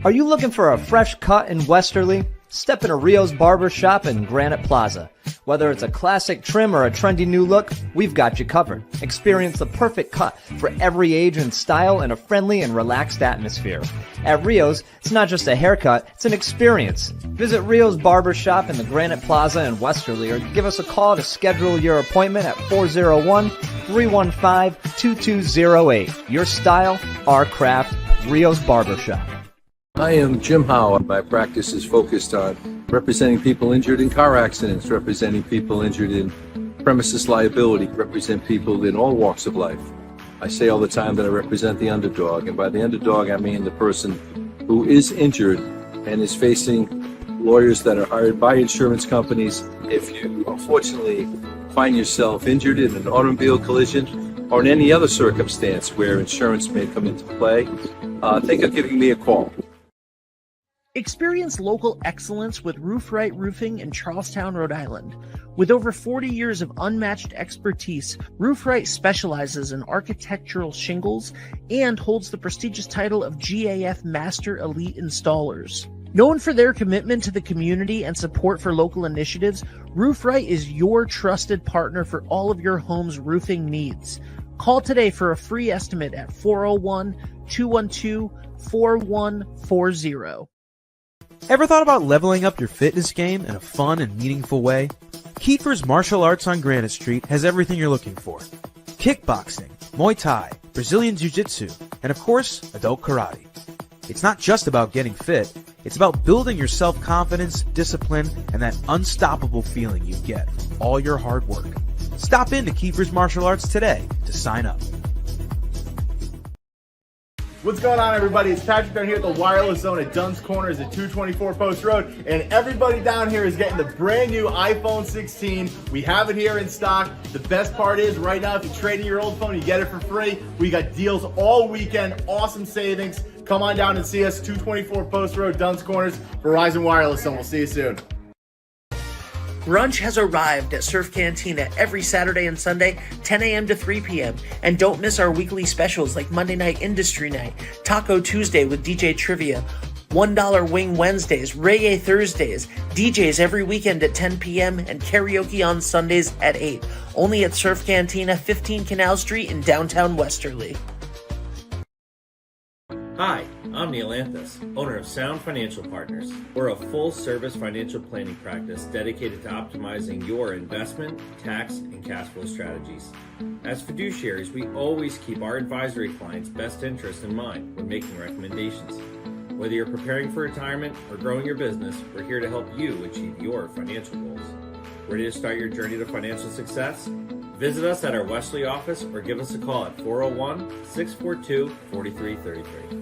Are you looking for a fresh cut in Westerly? Step into Rio's Barber Shop in Granite Plaza. Whether it's a classic trim or a trendy new look, we've got you covered. Experience the perfect cut for every age and style in a friendly and relaxed atmosphere. At Rio's, it's not just a haircut, it's an experience. Visit Rio's Barber Shop in the Granite Plaza in Westerly or give us a call to schedule your appointment at 401-315-2208. Your style, our craft, Rio's Barber Shop. I am Jim Howe. My practice is focused on representing people injured in car accidents, representing people injured in premises liability, represent people in all walks of life. I say all the time that I represent the underdog, and by the underdog I mean the person who is injured and is facing lawyers that are hired by insurance companies. If you unfortunately find yourself injured in an automobile collision or in any other circumstance where insurance may come into play, think of giving me a call. Experience local excellence with Roof Right Roofing in Charlestown, Rhode Island. With over 40 years of unmatched expertise, Roof Right specializes in architectural shingles and holds the prestigious title of GAF Master Elite Installers. Known for their commitment to the community and support for local initiatives, Roof Right is your trusted partner for all of your home's roofing needs. Call today for a free estimate at 401-212-4140. Ever thought about leveling up your fitness game in a fun and meaningful way? Kiefer's Martial Arts on Granite Street has everything you're looking for. Kickboxing, Muay Thai, Brazilian Jiu-Jitsu, and of course, adult karate. It's not just about getting fit, it's about building your self-confidence, discipline, and that unstoppable feeling you get from all your hard work. Stop into Kiefer's Martial Arts today to sign up. What's going on, everybody? It's Patrick down here at the Wireless Zone at Dunn's Corners at 224 Post Road, and everybody down here is getting the brand new iPhone 16. We have it here in stock. The best part is right now, if you trade in your old phone, you get it for free. We got deals all weekend, awesome savings. Come on down and see us, 224 Post Road, Dunn's Corners, Verizon Wireless Zone. We'll see you soon. Brunch has arrived at Surf Cantina every Saturday and Sunday, 10 a.m. to 3 p.m. And don't miss our weekly specials like Monday Night Industry Night, Taco Tuesday with DJ Trivia, $1 Wing Wednesdays, Reggae Thursdays, DJs every weekend at 10 p.m. and karaoke on Sundays at 8. Only at Surf Cantina, 15 Canal Street in downtown Westerly. Hi, I'm Neil Anthus, owner of Sound Financial Partners. We're a full-service financial planning practice dedicated to optimizing your investment, tax, and cash flow strategies. As fiduciaries, we always keep our advisory clients' best interests in mind when making recommendations. Whether you're preparing for retirement or growing your business, we're here to help you achieve your financial goals. Ready to start your journey to financial success? Visit us at our Westerly office or give us a call at 401-642-4333.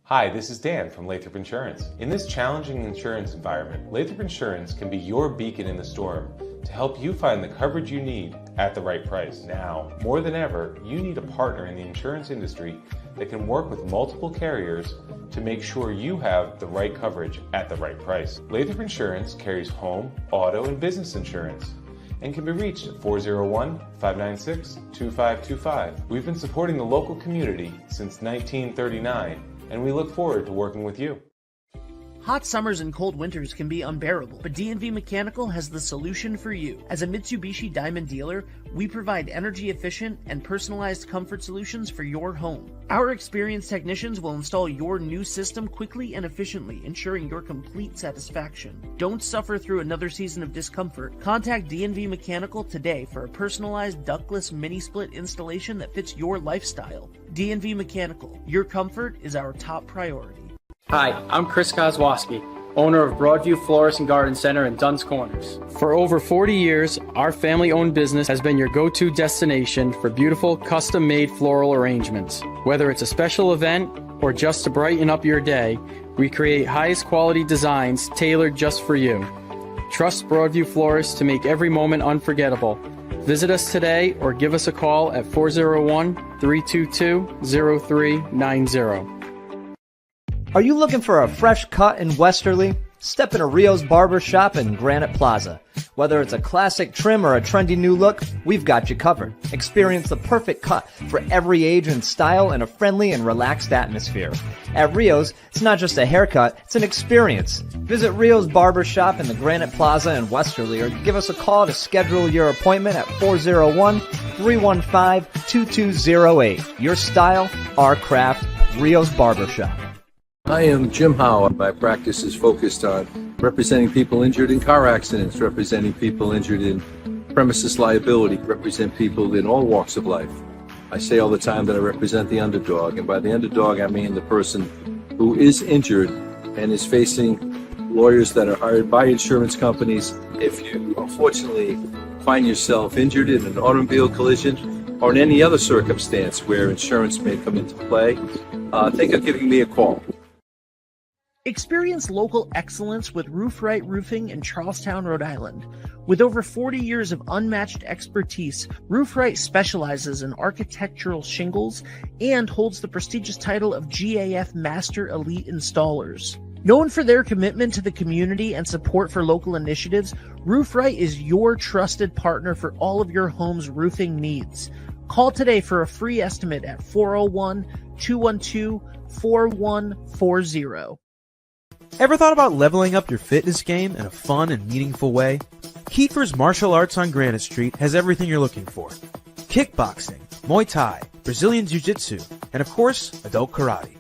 Hi, this is Dan from Lathrop Insurance. In this challenging insurance environment, Lathrop Insurance can be your beacon in the storm to help you find the coverage you need at the right price. Now, more than ever, you need a partner in the insurance industry that can work with multiple carriers to make sure you have the right coverage at the right price. Lathrop Insurance carries home, auto, and business insurance and can be reached at 401-596-2525. We've been supporting the local community since 1939, and we look forward to working with you. Hot summers and cold winters can be unbearable, but D&V Mechanical has the solution for you. As a Mitsubishi Diamond dealer, we provide energy-efficient and personalized comfort solutions for your home. Our experienced technicians will install your new system quickly and efficiently, ensuring your complete satisfaction. Don't suffer through another season of discomfort. Contact D&V Mechanical today for a personalized ductless mini-split installation that fits your lifestyle. D&V Mechanical, your comfort is our top priority. Hi, I'm Chris Kozwoski, owner of Broadview Florist and Garden Center in Dunn's Corners. For over 40 years, our family-owned business has been your go-to destination for beautiful, custom-made floral arrangements. Whether it's a special event or just to brighten up your day, we create highest quality designs tailored just for you. Trust Broadview Florists to make every moment unforgettable. Visit us today or give us a call at 401-322-0390. Are you looking for a fresh cut in Westerly? Step into Rio's Barber Shop in Granite Plaza. Whether it's a classic trim or a trendy new look, we've got you covered. Experience the perfect cut for every age and style in a friendly and relaxed atmosphere. At Rio's, it's not just a haircut, it's an experience. Visit Rio's Barber Shop in the Granite Plaza in Westerly or give us a call to schedule your appointment at 401-315-2208. Your style, our craft, Rio's Barber Shop. I am Jim Howe. My practice is focused on representing people injured in car accidents, representing people injured in premises liability, represent people in all walks of life. I say all the time that I represent the underdog, and by the underdog I mean the person who is injured and is facing lawyers that are hired by insurance companies. If you unfortunately find yourself injured in an automobile collision or in any other circumstance where insurance may come into play, think of giving me a call. Experience local excellence with Roof Right Roofing in Charlestown, Rhode Island. With over 40 years of unmatched expertise, Roof Right specializes in architectural shingles and holds the prestigious title of GAF Master Elite Installers. Known for their commitment to the community and support for local initiatives, Roof Right is your trusted partner for all of your home's roofing needs. Call today for a free estimate at 401-212-4140. Ever thought about leveling up your fitness game in a fun and meaningful way? Kiefer's Martial Arts on Granite Street has everything you're looking for. Kickboxing, Muay Thai, Brazilian Jiu-Jitsu, and of course, adult karate.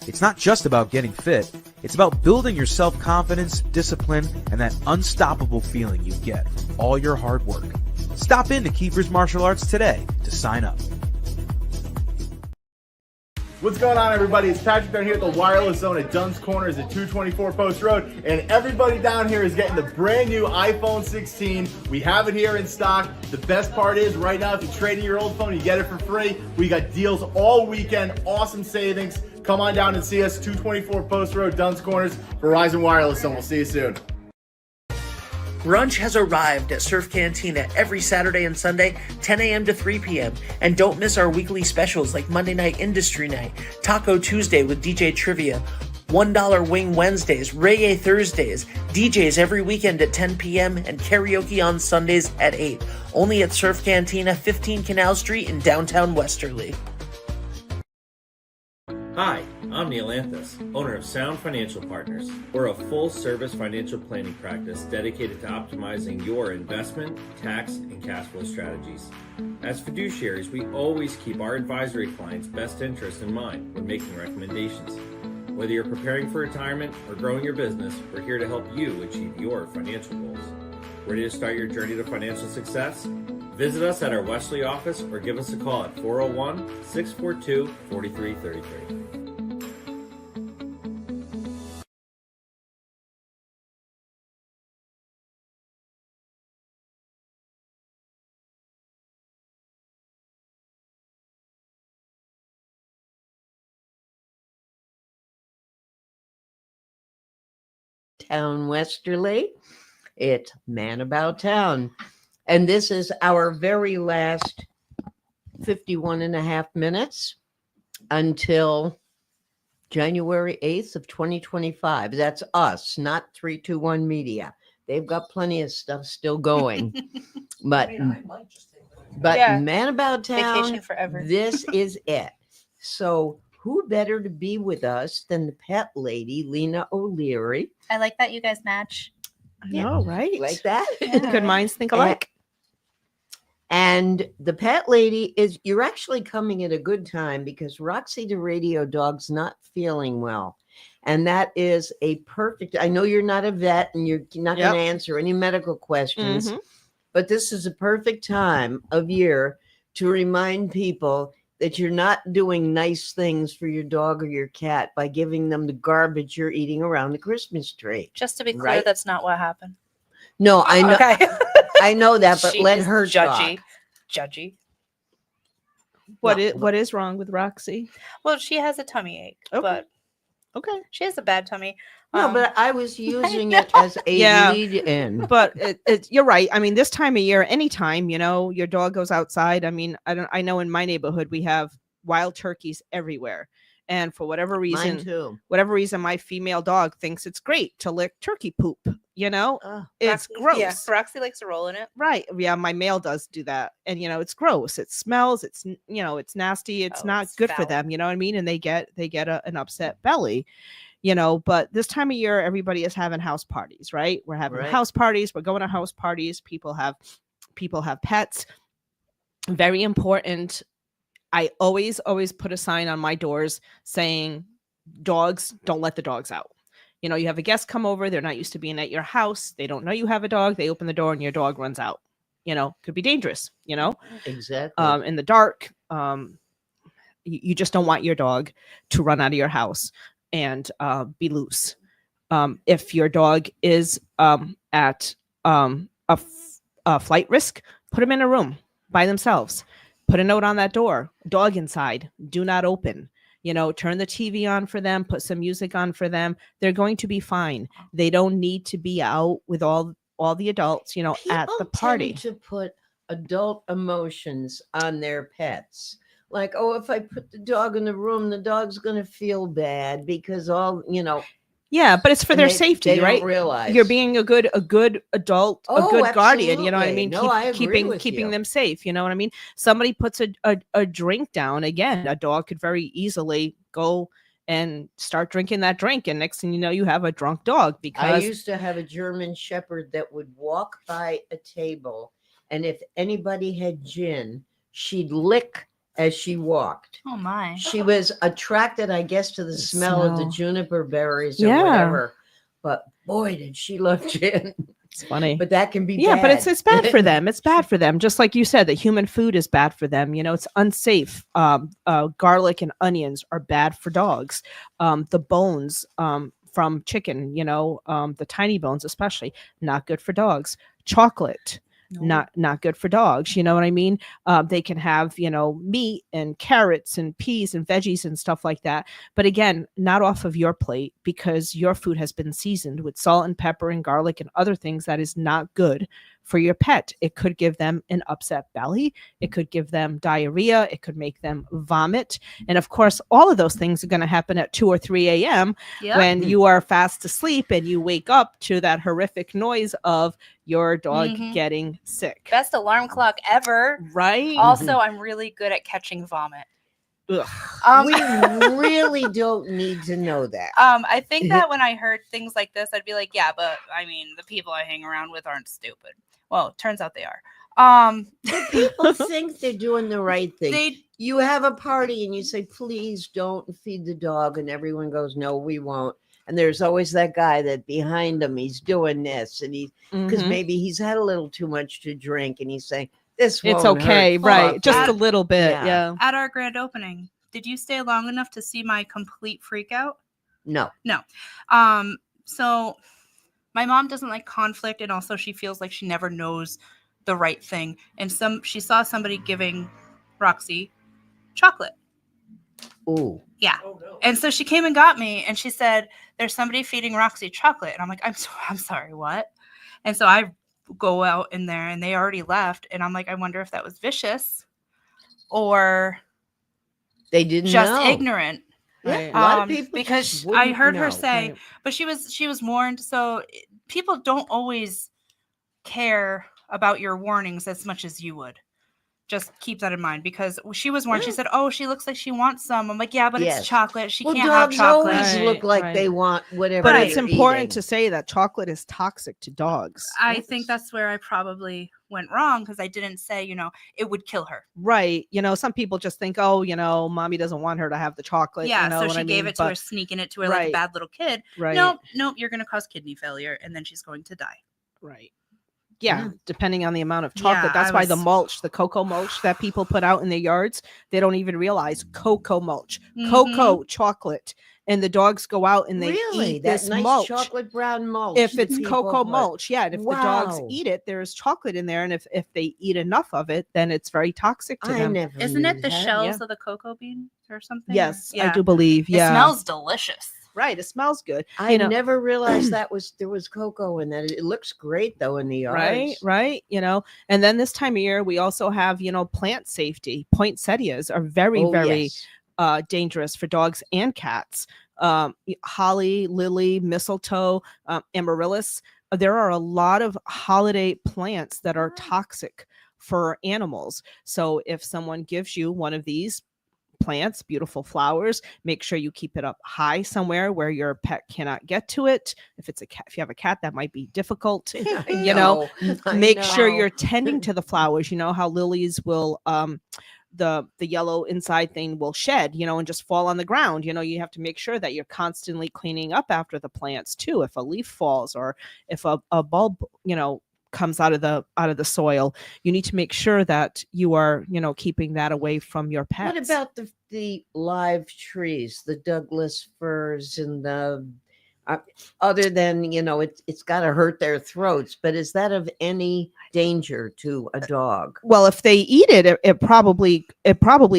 It's not just about getting fit, it's about building your self-confidence, discipline, and that unstoppable feeling you get from all your hard work. Stop into Kiefer's Martial Arts today to sign up. What's going on, everybody? It's Patrick down here at the Wireless Zone at Dunn's Corners at 224 Post Road, and everybody down here is getting the brand new iPhone 16. We have it here in stock. The best part is right now, if you trade in your old phone, you get it for free. We got deals all weekend, awesome savings. Come on down and see us, 224 Post Road, Dunn's Corners, Verizon Wireless Zone. We'll see you soon. Brunch has arrived at Surf Cantina every Saturday and Sunday, 10 a.m. to 3 p.m. And don't miss our weekly specials like Monday Night Industry Night, Taco Tuesday with DJ Trivia, $1 Wing Wednesdays, Reggae Thursdays, DJs every weekend at 10 p.m. and karaoke on Sundays at 8. Only at Surf Cantina, 15 Canal Street in downtown Westerly. Hi, I'm Neil Anthus, owner of Sound Financial Partners. We're a full-service financial planning practice dedicated to optimizing your investment, tax, and cash flow strategies. As fiduciaries, we always keep our advisory clients' best interests in mind when making recommendations. Whether you're preparing for retirement or growing your business, we're here to help you achieve your financial goals. Ready to start your journey to financial success? Visit us at our Wesley office or give us a call at 401-642-4333. Town Westerly. It's Man About Town. And this is our very last 51 and a half minutes until January 8th of 2025. That's us, not 321 Media. They've got plenty of stuff still going. But Yeah. Man About Town, Vacation forever. this is it. So who better to be with us than the pet lady, Lena O'Leary? I like that you guys match. I know, right? Like that? Good minds think alike. And the pet lady is, you're actually coming at a good time because Roxy the radio dog's not feeling well. And that is a perfect, I know you're not a vet and you're not going to answer any medical questions, but this is a perfect time of year to remind people that you're not doing nice things for your dog or your cat by giving them the garbage you're eating around the Christmas tree. Just to be clear, Right? that's not what happened. No, I know. Okay. I know that, but She let is her judgy. talk. Judgy. What is wrong with Roxy? Well, she has a tummy ache, Okay. but Okay. she has a bad tummy. No, but I was using it as a lead in. But you're right. I mean, this time of year, anytime, your dog goes outside. I mean, I know in my neighborhood we have wild turkeys everywhere. And for whatever reason, Mine too. my female dog thinks it's great to lick turkey poop. It's Roxy, gross. Yeah, Roxy likes to roll in it. Right. Yeah, my male does do that. And it's gross. It smells, it's it's nasty. It's not it's good for foul. them, you know what I mean? And they get an upset belly. But this time of year everybody is having house parties, right? We're having Right. house parties, we're going to house parties, people have pets. Very important. I always put a sign on my doors saying, dogs, don't let the dogs out. You have a guest come over, they're not used to being at your house, they don't know you have a dog, they open the door and your dog runs out. Could be dangerous, Exactly. in the dark. You just don't want your dog to run out of your house and be loose. If your dog is at a flight risk, put them in a room by themselves. Put a note on that door, dog inside, do not open. turn the TV on for them, put some music on for them. They're going to be fine. They don't need to be out with all the adults, at the party. Tend to put adult emotions on their pets. Like, oh, if I put the dog in the room, the dog's going to feel bad because Yeah, but it's for their safety, they right? Don't realize you're being a good adult, a good guardian. You know what I mean? No, I agree with keeping you. them safe. You know what I mean? Somebody puts a drink down. Again, a dog could very easily go and start drinking that drink, and next thing you know, you have a drunk dog. Because I used to have a German Shepherd that would walk by a table, and if anybody had gin, she'd lick as she walked. Oh my. She was attracted, I guess, to the smell of the juniper berries or Yeah. whatever. But boy, did she love gin. It's funny. But that can be yeah, bad. but it's bad for them. It's bad for them. Just like you said, that human food is bad for them. It's unsafe. Garlic and onions are bad for dogs. The bones from chicken, the tiny bones especially, not good for dogs. Chocolate. Not good for dogs. You know what I mean? They can have, meat and carrots and peas and veggies and stuff like that. But again, not off of your plate, because your food has been seasoned with salt and pepper and garlic and other things that is not good for your pet. It could give them an upset belly. It could give them diarrhea. It could make them vomit. And of course, all of those things are going to happen at 2 or 3 a.m. when you are fast asleep and you wake up to that horrific noise of your dog getting sick. Best alarm clock ever. Right? Also, I'm really good at catching vomit. We really don't need to know that. I think that when I heard things like this, I'd be like, yeah, but I mean, the people I hang around with aren't stupid. Well, it turns out they are. People think they're doing the right thing. You have a party and you say, please don't feed the dog. And everyone goes, no, we won't. And there's always that guy that behind him, he's doing this. And because maybe he's had a little too much to drink and he's saying, it's okay, right? Just a little bit, yeah. At our grand opening, did you stay long enough to see my complete freak out? No. So my mom doesn't like conflict, and also she feels like she never knows the right thing. And she saw somebody giving Roxy chocolate. Ooh. Yeah. Oh, no. And so she came and got me, and she said, "There's somebody feeding Roxy chocolate." And I'm like, I'm sorry, what? And so I go out in there, and they already left, and I'm like, I wonder if that was vicious or they didn't just know. Ignorant. Right. A lot of people, because I heard her say, but she was warned. So people don't always care about your warnings as much as you would. Just keep that in mind, because she was warned. She said, "Oh, she looks like she wants some." I'm like, "Yeah, but it's chocolate. She can't have chocolate." Dogs always look like they want whatever. But it's important to say that chocolate is toxic to dogs. I think that's where I probably went wrong, because I didn't say, it would kill her. Right. Some people just think, oh, mommy doesn't want her to have the chocolate. Yeah. So she gave it to her, sneaking it to her like a bad little kid. Right. Nope, you're going to cause kidney failure, and then she's going to die. Right. Yeah, depending on the amount of chocolate. That's why the mulch, the cocoa mulch that people put out in their yards, they don't even realize cocoa mulch, cocoa chocolate. And the dogs go out and they eat that this nice mulch. Chocolate brown mulch. If it's cocoa mulch, and if the dogs eat it, there's chocolate in there. And if they eat enough of it, then it's very toxic to them. Isn't it the shells of the cocoa bean or something? Yes, I do believe. Yeah, it smells delicious. Right, it smells good. I never realized there was cocoa in that. It looks great though in the yards. Right. And then this time of year we also have plant safety. Poinsettias are very dangerous for dogs and cats. Holly, lily, mistletoe, amaryllis. There are a lot of holiday plants that are toxic for animals. So if someone gives you one of these plants, beautiful flowers, make sure you keep it up high somewhere where your pet cannot get to it. If you have a cat, that might be difficult. Make sure you're tending to the flowers. You know how lilies will the yellow inside thing will shed, and just fall on the ground. You have to make sure that you're constantly cleaning up after the plants too. If a leaf falls or if a bulb, comes out of the soil, you need to make sure that you are, keeping that away from your pets. What about the live trees, the Douglas firs and the other than, it's got to hurt their throats, but is that of any danger to a dog? Well, if they eat it, it probably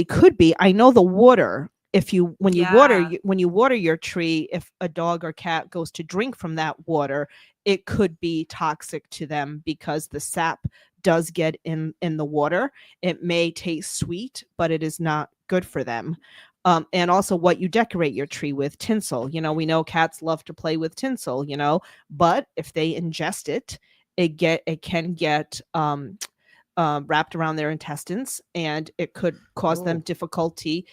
could be. I know the water when you Yeah. when you water your tree, if a dog or cat goes to drink from that water, it could be toxic to them because the sap does get in the water. It may taste sweet, but it is not good for them. And also what you decorate your tree with, tinsel. We know cats love to play with tinsel, but if they ingest it, it can get wrapped around their intestines, and it could cause them difficulty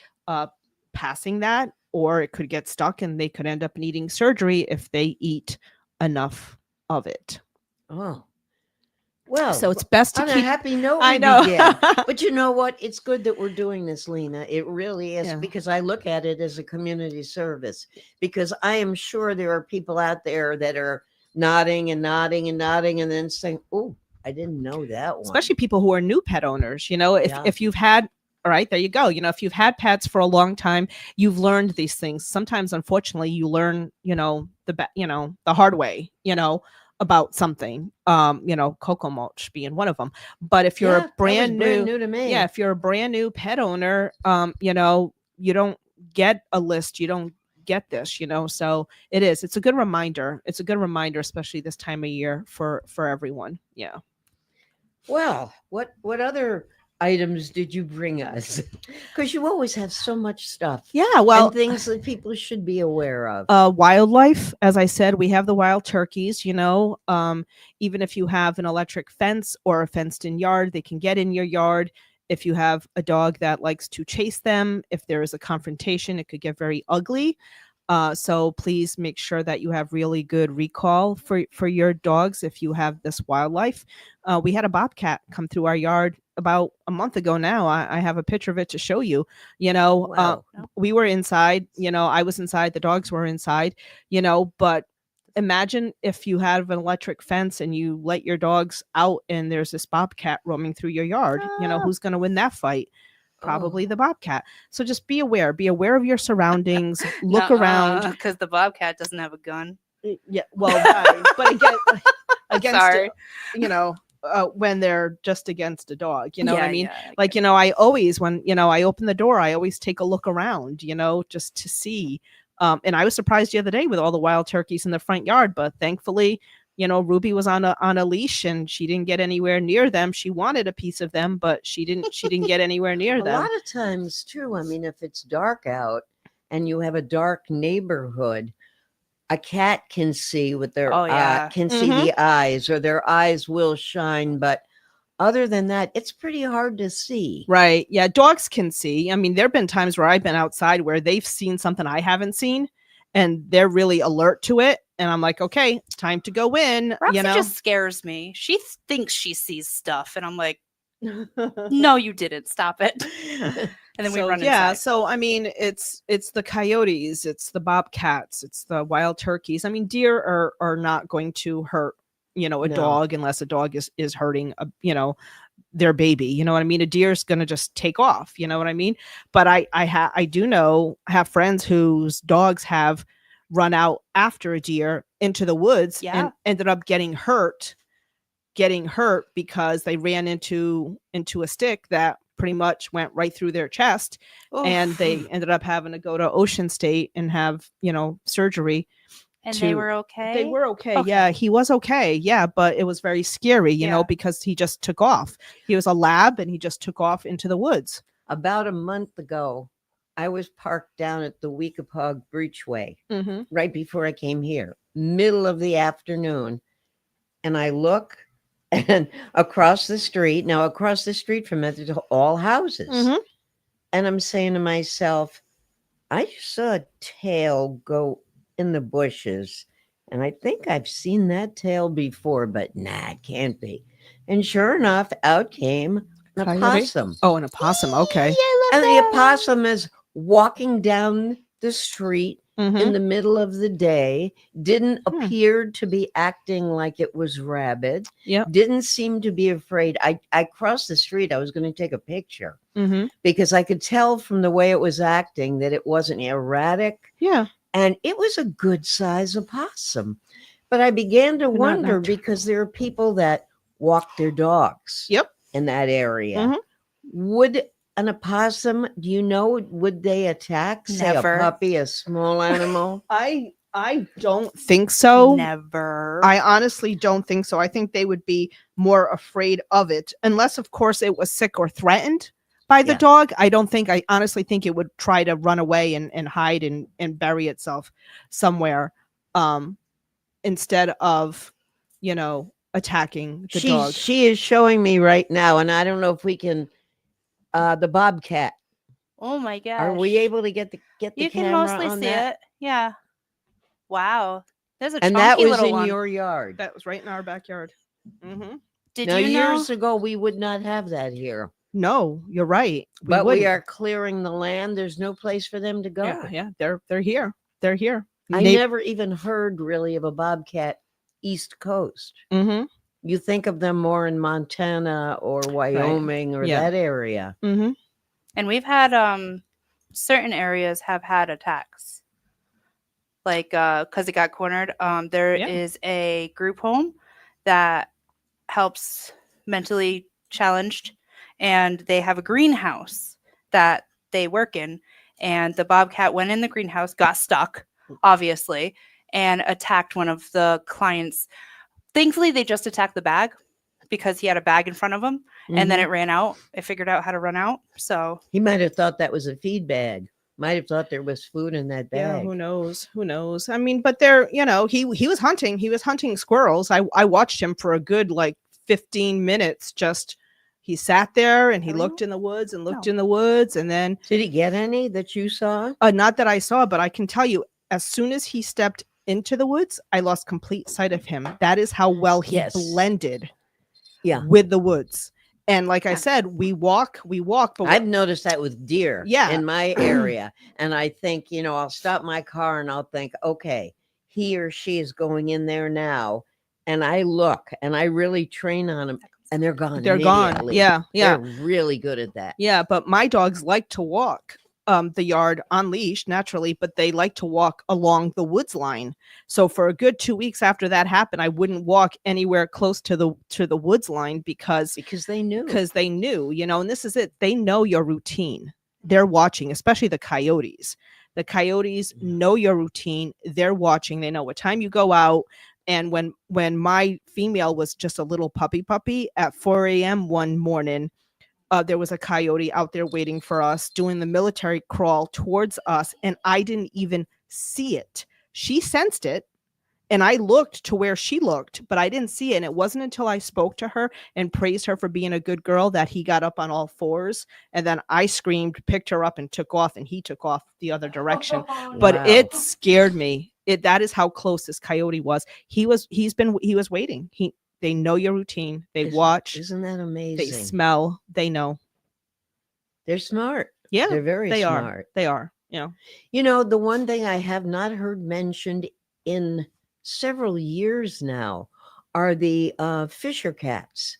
passing that, or it could get stuck and they could end up needing surgery if they eat enough of it. Oh. Well, So it's best to on keep a happy note. I we know. began. But you know what? It's good that we're doing this, Lena. It really is, Yeah. because I look at it as a community service, because I am sure there are people out there that are nodding and nodding and nodding and then saying, oh, I didn't know that one. Especially people who are new pet owners. If Yeah. if you've had, all right, there you go. If you've had pets for a long time, you've learned these things. Sometimes, unfortunately, you learn, the hard way, about something. Cocoa mulch being one of them. But if you're Yeah, a that was brand new to me. yeah, if you're a brand new pet owner, you don't get a list. You don't get this, So it's a good reminder. It's a good reminder, especially this time of year for everyone. Yeah. Well, what other items did you bring us? Because you always have so much stuff. Yeah, well, and things that people should be aware of. Wildlife, as I said, we have the wild turkeys. Even if you have an electric fence or a fenced-in yard, they can get in your yard. If you have a dog that likes to chase them, if there is a confrontation, it could get very ugly. So please make sure that you have really good recall for your dogs if you have this wildlife. We had a bobcat come through our yard about a month ago now. I have a picture of it to show you. Wow. We were inside, I was inside, the dogs were inside, but imagine if you have an electric fence and you let your dogs out and there's this bobcat roaming through your yard. Who's going to win that fight? Probably the bobcat. So just be aware of your surroundings. Look around, because the bobcat doesn't have a gun. Yeah, well, right. But against Sorry. when they're just against a dog, what I mean? Yeah, I always, when I open the door, I always take a look around, just to see. And I was surprised the other day with all the wild turkeys in the front yard, but thankfully, Ruby was on a leash and she didn't get anywhere near them. She wanted a piece of them, but she didn't get anywhere near A them. lot of times too, I mean, if it's dark out and you have a dark neighborhood, a cat can see with their see the eyes, or their eyes will shine, but other than that, it's pretty hard to see. Right. Yeah, dogs can see. I mean, there've been times where I've been outside where they've seen something I haven't seen and they're really alert to it. And I'm like, okay, it's time to go in. Roxy just scares me. She thinks she sees stuff, and I'm like, no, you didn't. Stop it. And then we run inside. So I mean, it's the coyotes, it's the bobcats, it's the wild turkeys. I mean, deer are not going to hurt, a dog unless a dog is hurting, their baby. You know what I mean? A deer's going to just take off. You know what I mean? But I do have friends whose dogs have run out after a deer into the woods and ended up getting hurt because they ran into a stick that pretty much went right through their chest. Oof. And they ended up having to go to Ocean State and have, surgery. And they were okay? They were okay. Yeah, he was okay. Yeah, but it was very scary, you know, because he just took off. He was a lab and he just took off into the woods. About a month ago, I was parked down at the Weekapaug Breachway right before I came here, middle of the afternoon. And I look, and across the street from it, there's all houses. And I'm saying to myself, I just saw a tail go in the bushes. And I think I've seen that tail before, but nah, it can't be. And sure enough, out came an opossum. Oh, an opossum. Okay. And the opossum is walking down the street in the middle of the day, didn't appear to be acting like it was rabid. Didn't seem to be afraid. I crossed the street. I was going to take a picture because I could tell from the way it was acting that it wasn't erratic. Yeah. And it was a good size opossum. But I began to wonder because there are people that walk their dogs in that area. Would an opossum, do you know, would they attack, say, Never. a puppy, a small animal? I don't think so. Never. I honestly don't think so. I think they would be more afraid of it, unless, of course, it was sick or threatened by the Yeah. dog. I honestly think it would try to run away and hide and bury itself somewhere, instead of, attacking the dog. She is showing me right now, and I don't know if we can, the bobcat. Oh my gosh. Are we able to get the You can camera mostly on see that? it. Yeah. Wow. There's a And chunky that was little in one. your yard. That was right in our backyard. Mm-hmm. Did Now, you know? years ago, we would not have that here. No, you're right. But we wouldn't. are clearing the land. There's no place for them to go. Yeah, they're here. They're here. I never even heard really of a bobcat East Coast. Mm-hmm. You think of them more in Montana or Wyoming or Yeah. that area. Mm-hmm. And we've had certain areas have had attacks. Like because it got cornered. There is a group home that helps mentally challenged, and they have a greenhouse that they work in, and the bobcat went in the greenhouse, got stuck, obviously, and attacked one of the clients. Thankfully, they just attacked the bag because he had a bag in front of him, and then it ran out. It figured out how to run out. So he might have thought that was a feed bag. Might have thought there was food in that bag. Yeah, who knows? Who knows? I mean, but there, he was hunting. He was hunting squirrels. I watched him for a good 15 minutes. Just he sat there and he looked in the woods and looked in the woods, and then did he get any that you saw? Not that I saw, but I can tell you, as soon as he stepped into the woods, I lost complete sight of him. That is how well he blended with the woods. And like I said, we walk, but I've noticed that with deer in my Yeah. area. And I think, I'll stop my car and I'll think, okay, he or she is going in there now. And I look and I really train on them and they're gone. They're gone. immediately. Yeah. They're really good at that. Yeah, but my dogs like to walk the yard on leash naturally, but they like to walk along the woods line. So for a good 2 weeks after that happened, I wouldn't walk anywhere close to the woods line because they knew. And this is it. They know your routine. They're watching, especially the coyotes. The coyotes know your routine. They're watching. They know what time you go out. And when my female was just a little puppy at 4 a.m. one morning, there was a coyote out there waiting for us, doing the military crawl towards us, and I didn't even see it. She sensed it, and I looked to where she looked, but I didn't see it. And it wasn't until I spoke to her and praised her for being a good girl that he got up on all fours, and then I screamed, picked her up, and took off, and he took off the other direction. But it scared me. That is how close this coyote was. He was waiting. They know your routine. They watch. Isn't that amazing? They smell. They know. They're smart. Yeah, they're very smart. They are. The one thing I have not heard mentioned in several years now are the fisher cats.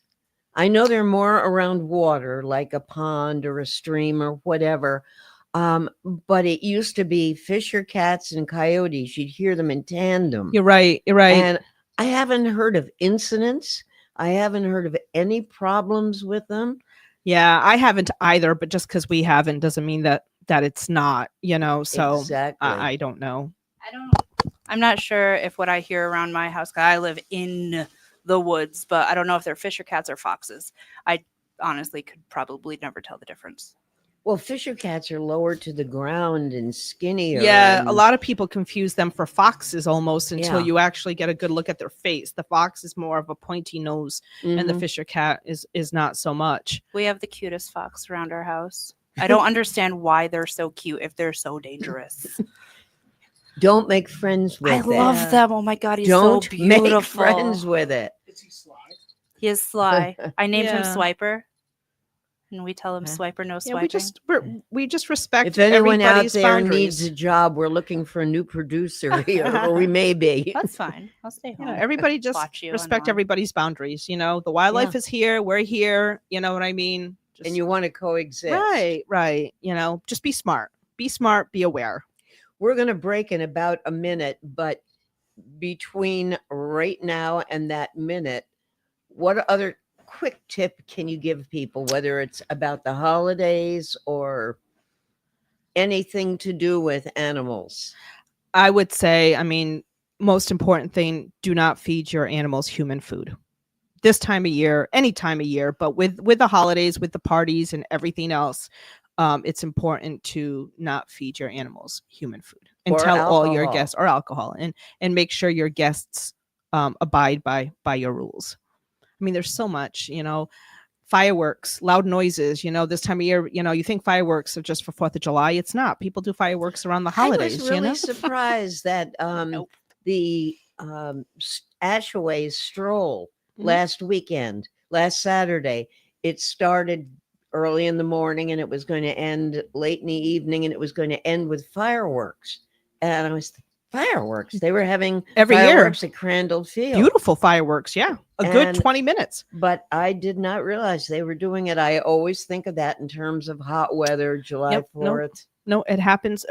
I know they're more around water, like a pond or a stream or whatever. But it used to be fisher cats and coyotes. You'd hear them in tandem. You're right. And I haven't heard of incidents. I haven't heard of any problems with them. Yeah, I haven't either, but just because we haven't doesn't mean that it's not, so exactly. I don't know. I'm not sure if what I hear around my house, 'cause I live in the woods, but I don't know if they're fisher cats or foxes. I honestly could probably never tell the difference. Well, fisher cats are lower to the ground and skinnier. Yeah, and a lot of people confuse them for foxes almost until Yeah. you actually get a good look at their face. The fox is more of a pointy nose, and the Mhm. fisher cat is not so much. We have the cutest fox around our house. I don't understand why they're so cute if they're so dangerous. Don't make friends with I it. love them. Oh my god, he's Don't so make beautiful. friends with it. He is sly. I named him Yeah. Swiper, and we tell him Swiper, no Yeah, swiping. we just respect If anyone out everybody's there boundaries. needs a job, we're looking for a new producer here, or we may be. That's fine. I'll stay home. Everybody just Watch you respect online. everybody's boundaries. The wildlife is here. We're here. You know what I mean? And you want to coexist. Right. Just be smart. Be smart. Be aware. We're going to break in about a minute, but between right now and that minute, what other quick tip can you give people, whether it's about the holidays or anything to do with animals? I would say, I mean, most important thing, do not feed your animals human food. This time of year, any time of year, but with the holidays, with the parties and everything else, it's important to not feed your animals human food and Or tell all your alcohol. guests, or alcohol, and make sure your guests abide by your rules. I mean, there's so much, fireworks, loud noises, this time of year, you think fireworks are just for 4th of July. It's not. People do fireworks around the holidays. I was really you know? surprised that Nope. the Ashaway stroll last Saturday, it started early in the morning and it was going to end late in the evening, and it was going to end with fireworks. And I was fireworks. They were having Every year. fireworks at Crandall Field. Beautiful fireworks. Yeah. A good 20 minutes. But I did not realize they were doing it. I always think of that in terms of hot weather, July Yep, 4th. No, it happens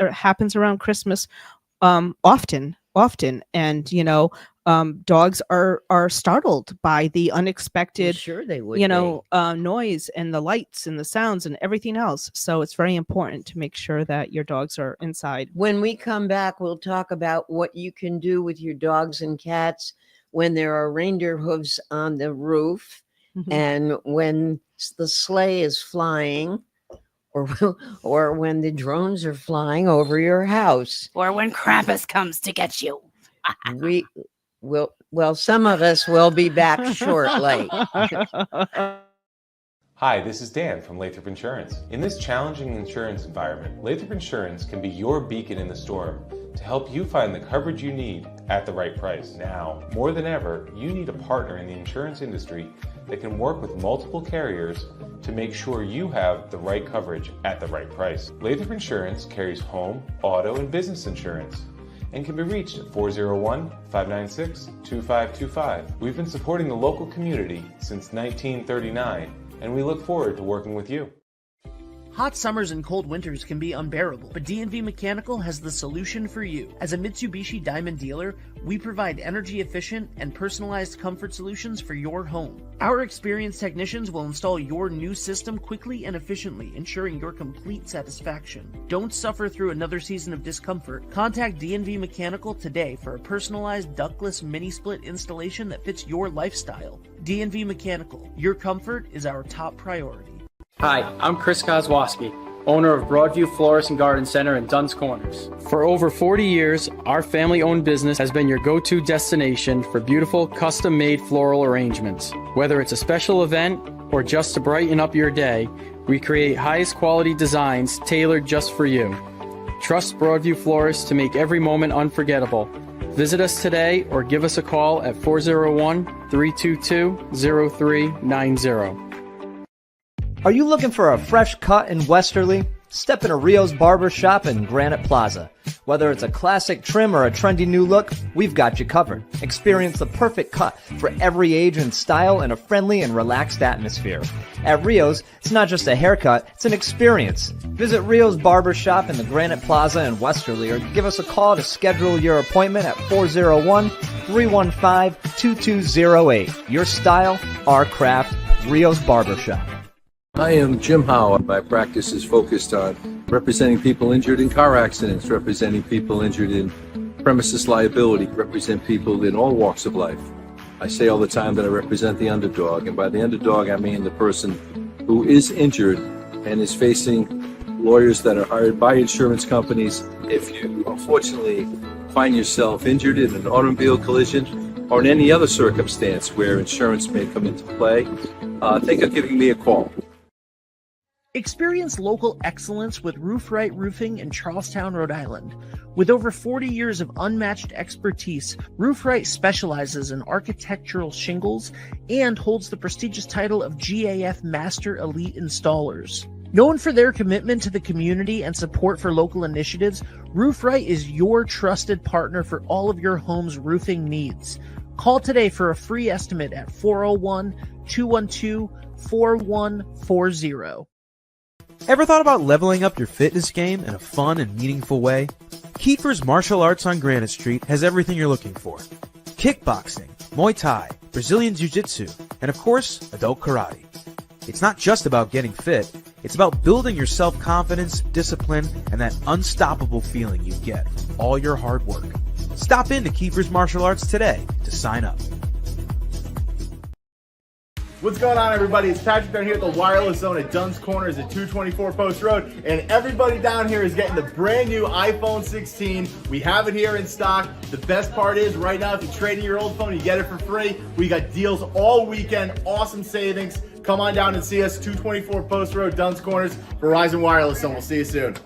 around Christmas often. And, dogs are startled by the unexpected, Sure they would noise and the lights and the sounds and everything else. So it's very important to make sure that your dogs are inside. When we come back, we'll talk about what you can do with your dogs and cats when there are reindeer hooves on the roof, and when the sleigh is flying, or when the drones are flying over your house, or when Krampus comes to get you. We will. Well, some of us will be back shortly. Hi, this is Dan from Lathrop Insurance. In this challenging insurance environment, Lathrop Insurance can be your beacon in the storm to help you find the coverage you need at the right price. Now, more than ever, you need a partner in the insurance industry that can work with multiple carriers to make sure you have the right coverage at the right price. Lathrop Insurance carries home, auto, and business insurance and can be reached at 401-596-2525. We've been supporting the local community since 1939, and we look forward to working with you. Hot summers and cold winters can be unbearable, but D&V Mechanical has the solution for you. As a Mitsubishi Diamond dealer, we provide energy-efficient and personalized comfort solutions for your home. Our experienced technicians will install your new system quickly and efficiently, ensuring your complete satisfaction. Don't suffer through another season of discomfort. Contact D&V Mechanical today for a personalized ductless mini-split installation that fits your lifestyle. D&V Mechanical, your comfort is our top priority. Hi, I'm Chris Kozwoski, owner of Broadview Florist and Garden Center in Duns Corners. For over 40 years, our family-owned business has been your go-to destination for beautiful, custom-made floral arrangements. Whether it's a special event or just to brighten up your day, we create highest quality designs tailored just for you. Trust Broadview Florists to make every moment unforgettable. Visit us today or give us a call at 401-322-0390. Are you looking for a fresh cut in Westerly? Step into Rio's Barber Shop in Granite Plaza. Whether it's a classic trim or a trendy new look, we've got you covered. Experience the perfect cut for every age and style in a friendly and relaxed atmosphere. At Rio's, it's not just a haircut, it's an experience. Visit Rio's Barber Shop in the Granite Plaza in Westerly or give us a call to schedule your appointment at 401-315-2208. Your style, our craft, Rio's Barber Shop. I am Jim Howard. My practice is focused on representing people injured in car accidents, representing people injured in premises liability, represent people in all walks of life. I say all the time that I represent the underdog, and by the underdog I mean the person who is injured and is facing lawyers that are hired by insurance companies. If you unfortunately find yourself injured in an automobile collision or in any other circumstance where insurance may come into play, think of giving me a call. Experience local excellence with Roof Right Roofing in Charlestown, Rhode Island. With over 40 years of unmatched expertise, Roof Right specializes in architectural shingles and holds the prestigious title of GAF Master Elite Installers. Known for their commitment to the community and support for local initiatives, Roof Right is your trusted partner for all of your home's roofing needs. Call today for a free estimate at 401-212-4140. Ever thought about leveling up your fitness game in a fun and meaningful way? Kiefer's Martial Arts on Granite Street has everything you're looking for. Kickboxing, Muay Thai, Brazilian Jiu-Jitsu, and of course, adult karate. It's not just about getting fit, it's about building your self-confidence, discipline, and that unstoppable feeling you get from all your hard work. Stop into Kiefer's Martial Arts today to sign up. What's going on, everybody? It's Patrick down here at the Wireless Zone at Dunn's Corners at 224 Post Road, and everybody down here is getting the brand new iPhone 16. We have it here in stock. The best part is right now, if you trade in your old phone, you get it for free. We got deals all weekend, awesome savings. Come on down and see us, 224 Post Road, Dunn's Corners, Verizon Wireless Zone. We'll see you soon.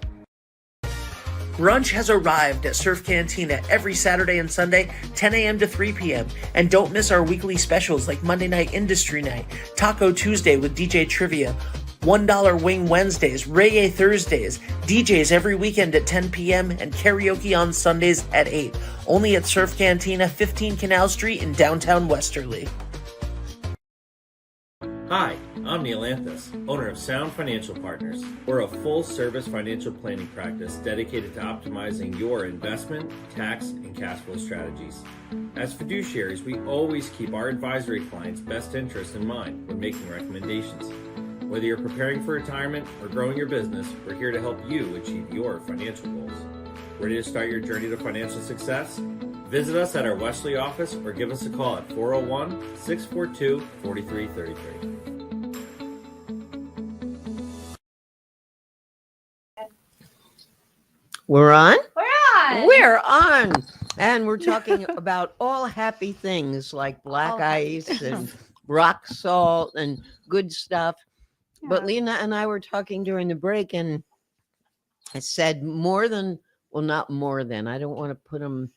Brunch has arrived at Surf Cantina every Saturday and Sunday, 10 a.m. to 3 p.m. And don't miss our weekly specials like Monday Night Industry Night, Taco Tuesday with DJ Trivia, $1 Wing Wednesdays, Reggae Thursdays, DJs every weekend at 10 p.m. and karaoke on Sundays at 8. Only at Surf Cantina, 15 Canal Street in downtown Westerly. Hi, I'm Neil Anthus, owner of Sound Financial Partners. We're a full-service financial planning practice dedicated to optimizing your investment, tax, and cash flow strategies. As fiduciaries, we always keep our advisory clients' best interests in mind when making recommendations. Whether you're preparing for retirement or growing your business, we're here to help you achieve your financial goals. Ready to start your journey to financial success? Visit us at our Wesley office or give us a call at 401-642-4333. We're on? We're on. We're on. And we're talking about all happy things like black ice and rock salt and good stuff. Yeah. But Lena and I were talking during the break, and I said more than, well, not more than, I don't want to put them,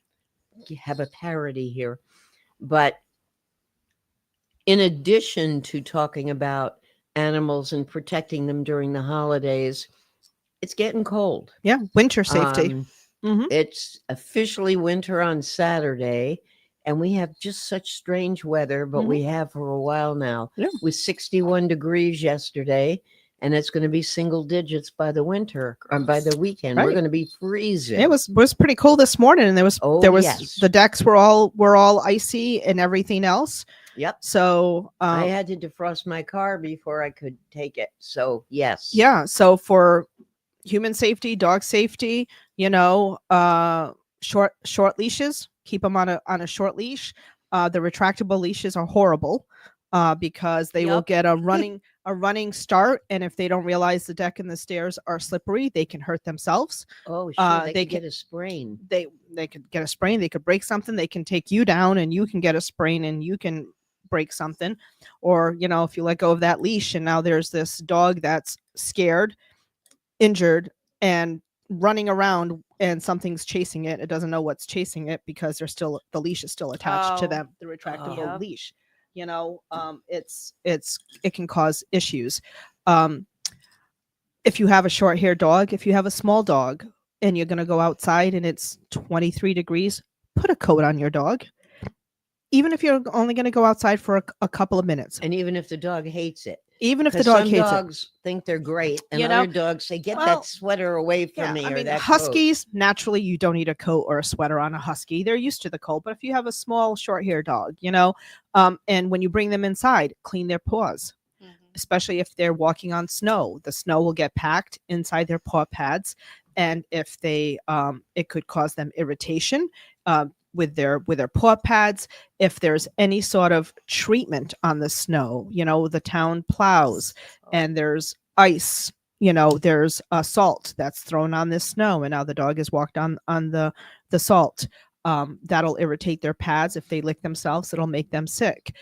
have a parody here. But in addition to talking about animals and protecting them during the holidays, it's getting cold. Yeah, winter safety. It's officially winter on Saturday, and we have just such strange weather, but we have for a while now. Yeah. With 61 degrees yesterday, and it's going to be single digits by the winter or by the weekend. We're Right. going to be freezing. It was pretty cold this morning, and there was yes. the decks were all icy and everything else. Yep. So I had to defrost my car before I could take it. So yes. yeah. So for human safety, dog safety, short leashes, keep them on a short leash. The retractable leashes are horrible because they will get a running start, and if they don't realize the deck and the stairs are slippery, they can hurt themselves. Oh, sure. They can get a sprain. They could get a sprain. They could break something. They can take you down, and you can get a sprain, and you can break something. Or if you let go of that leash, and now there's this dog that's scared, injured, and running around, and something's chasing it. It doesn't know what's chasing it because the leash is still attached to them, the retractable leash. It can cause issues. If you have a short-haired dog, if you have a small dog and you're going to go outside and it's 23 degrees, put a coat on your dog. Even if you're only going to go outside for a couple of minutes. And even if the dog hates it. Even if the dog hates dogs think they're great, and other dogs say, "Get that sweater away from me." I mean, that huskies, naturally, you don't need a coat or a sweater on a husky. They're used to the cold. But if you have a small, short-haired dog, and when you bring them inside, clean their paws, especially if they're walking on snow. The snow will get packed inside their paw pads, and if they, it could cause them irritation. With their paw pads, if there's any sort of treatment on the snow, the town plows and there's ice, there's salt that's thrown on this snow, and now the dog has walked on the salt. That'll irritate their pads. If they lick themselves, it'll make them sick.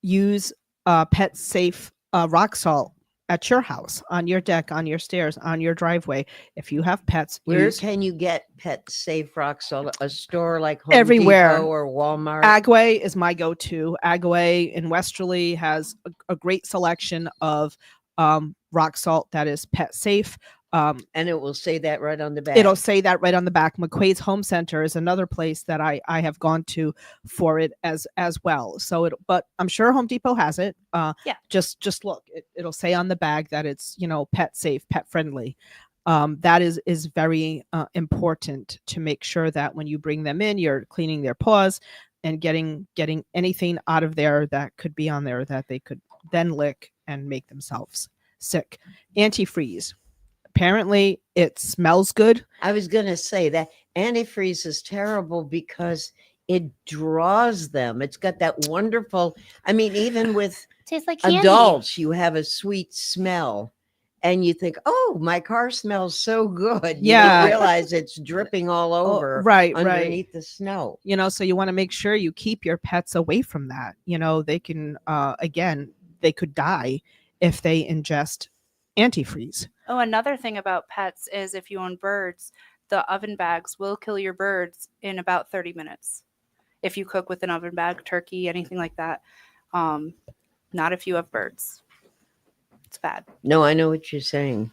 Use pet safe rock salt at your house, on your deck, on your stairs, on your driveway. If you have pets, Where can you get pet safe rock salt? A store like Home everywhere Depot or Walmart? Agway is my go-to. Agway in Westerly has a great selection of rock salt that is pet safe. And it will say that right on the back. It'll say that right on the back. McQuaid's Home Center is another place that I have gone to for it as well. So but I'm sure Home Depot has it. Just look. It'll say on the bag that it's pet safe, pet friendly. That is very important to make sure that when you bring them in, you're cleaning their paws. and getting anything out of there that could be on there that they could then lick and make themselves sick. Antifreeze. Apparently it smells good. I was going to say that antifreeze is terrible because it draws them. It's got that wonderful, I mean, even with Tastes like candy. adults, you have a sweet smell. And you think, oh, my car smells so good. You Yeah. don't realize it's dripping all over right. underneath the snow. You know, so you want to make sure you keep your pets away from that. You know, they can, again, they could die if they ingest antifreeze. Oh, another thing about pets is if you own birds, the oven bags will kill your birds in about 30 minutes. If you cook with an oven bag, turkey, anything like that. Not if you have birds. It's bad. No, I know what you're saying.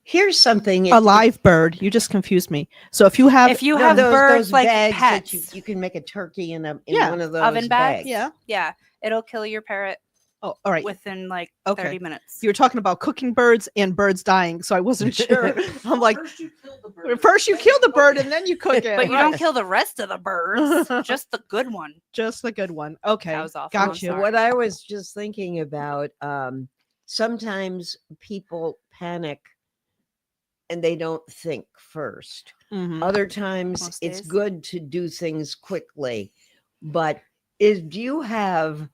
Here's something. A live bird. You just confused me. So if you have birds like bags pets, that you can make a turkey in Yeah. one of those oven bags, Yeah. yeah, it'll kill your parrot Oh, all right. within like Okay. 30 minutes. You were talking about cooking birds and birds dying, so I wasn't sure. I'm like, first you kill the bird and then you cook it. But you don't kill the rest of the birds, just the good one. Just the good one. Okay, That was awful. got I'm you. sorry. What I was just thinking about, sometimes people panic and they don't think first. Mhm. Other times Most it's days. good to do things quickly. But do you have